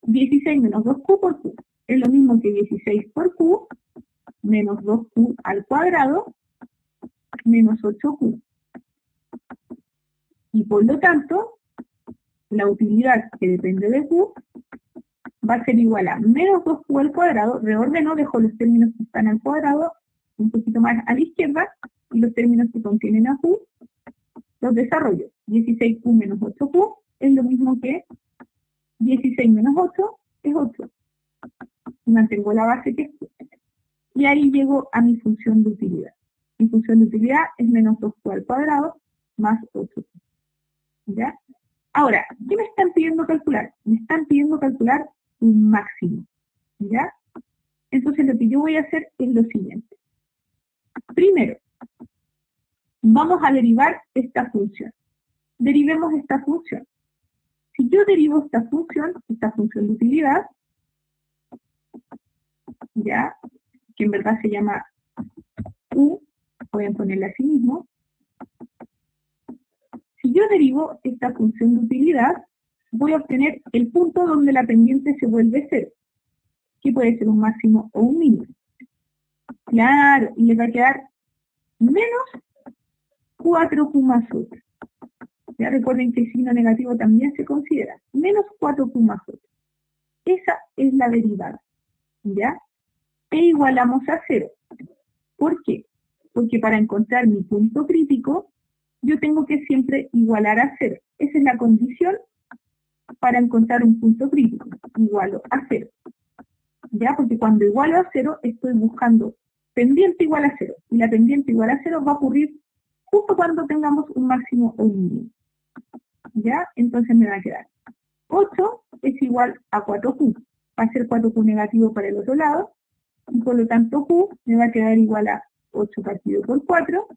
16 menos 2Q por Q. Es lo mismo que 16 por Q, menos 2Q al cuadrado, menos 8Q. Y por lo tanto, la utilidad que depende de Q va a ser igual a menos 2Q al cuadrado, reordeno, dejo los términos que están al cuadrado un poquito más a la izquierda, y los términos que contienen a Q los desarrollo. 16Q menos 8Q es lo mismo que 16 menos 8 es 8. Y mantengo la base que es Q. Y ahí llego a mi función de utilidad. Mi función de utilidad es menos 2Q al cuadrado más 8Q. ¿Ya? Ahora, ¿qué me están pidiendo calcular? Me están pidiendo calcular un máximo. ¿Ya? Entonces lo que yo voy a hacer es lo siguiente. Primero, vamos a derivar esta función. Derivemos esta función. Si yo derivo esta función de utilidad, ¿ya? Que en verdad se llama Q, voy a ponerle así mismo. Si yo derivo esta función de utilidad, voy a obtener el punto donde la pendiente se vuelve cero, que puede ser un máximo o un mínimo. Claro, y le va a quedar menos 4Q más 8. Ya recuerden que el signo negativo también se considera. Menos 4Q más 8. Esa es la derivada. ¿Ya? E igualamos a 0. ¿Por qué? Porque para encontrar mi punto crítico, yo tengo que siempre igualar a 0. Esa es la condición para encontrar un punto crítico. Igualo a 0. ¿Ya? Porque cuando igualo a 0, estoy buscando pendiente igual a 0. Y la pendiente igual a 0 va a ocurrir justo cuando tengamos un máximo o un mínimo. ¿Ya? Entonces me va a quedar 8 es igual a 4Q. Va a ser 4Q negativo para el otro lado. Y por lo tanto Q me va a quedar igual a 8 partido por 4,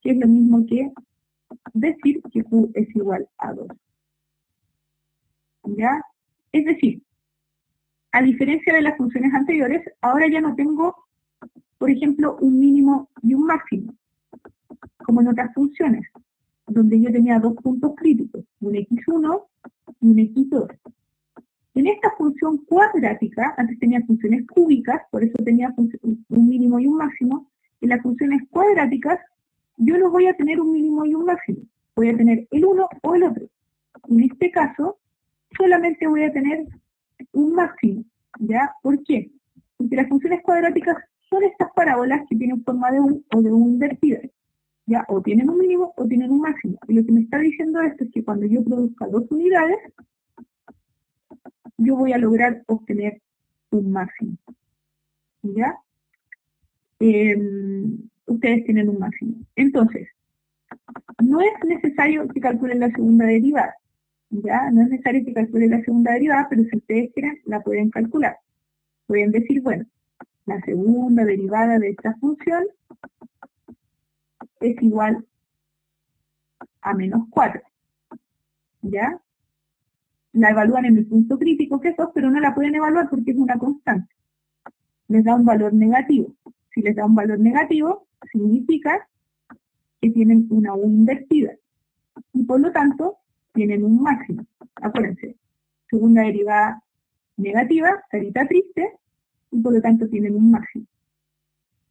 que es lo mismo que decir que Q es igual a 2. ¿Ya? Es decir, a diferencia de las funciones anteriores, ahora ya no tengo, por ejemplo, un mínimo y un máximo, como en otras funciones, donde yo tenía dos puntos críticos, un x1 y un x2. En esta función cuadrática, antes tenía funciones cúbicas, por eso tenía un mínimo y un máximo. En las funciones cuadráticas, yo no voy a tener un mínimo y un máximo. Voy a tener el uno o el otro. En este caso, solamente voy a tener un máximo. ¿Ya? ¿Por qué? Porque las funciones cuadráticas son estas parábolas que tienen forma de U o de U invertida. ¿Ya? O tienen un mínimo o tienen un máximo. Y lo que me está diciendo esto es que cuando yo produzca dos unidades, yo voy a lograr obtener un máximo. ¿Ya? Ustedes tienen un máximo. Entonces, no es necesario que calculen la segunda derivada. ¿Ya? No es necesario que calculen la segunda derivada, pero si ustedes quieren, la pueden calcular. Pueden decir, bueno, la segunda derivada de esta función es igual a menos 4. ¿Ya? La evalúan en el punto crítico, que es 2, pero no la pueden evaluar porque es una constante. Les da un valor negativo. Si les da un valor negativo, significa que tienen una U invertida. Y por lo tanto, tienen un máximo. Acuérdense, segunda derivada negativa, carita triste, y por lo tanto tienen un máximo.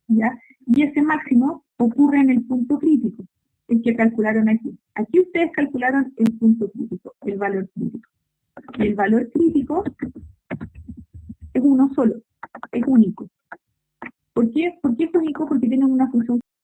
¿Ya? Y ese máximo ocurre en el punto crítico. el que calcularon aquí. Aquí ustedes calcularon el punto crítico, el valor crítico. Y el valor crítico es uno solo, es único. ¿Por qué? ¿Por qué es único? Porque tienen una función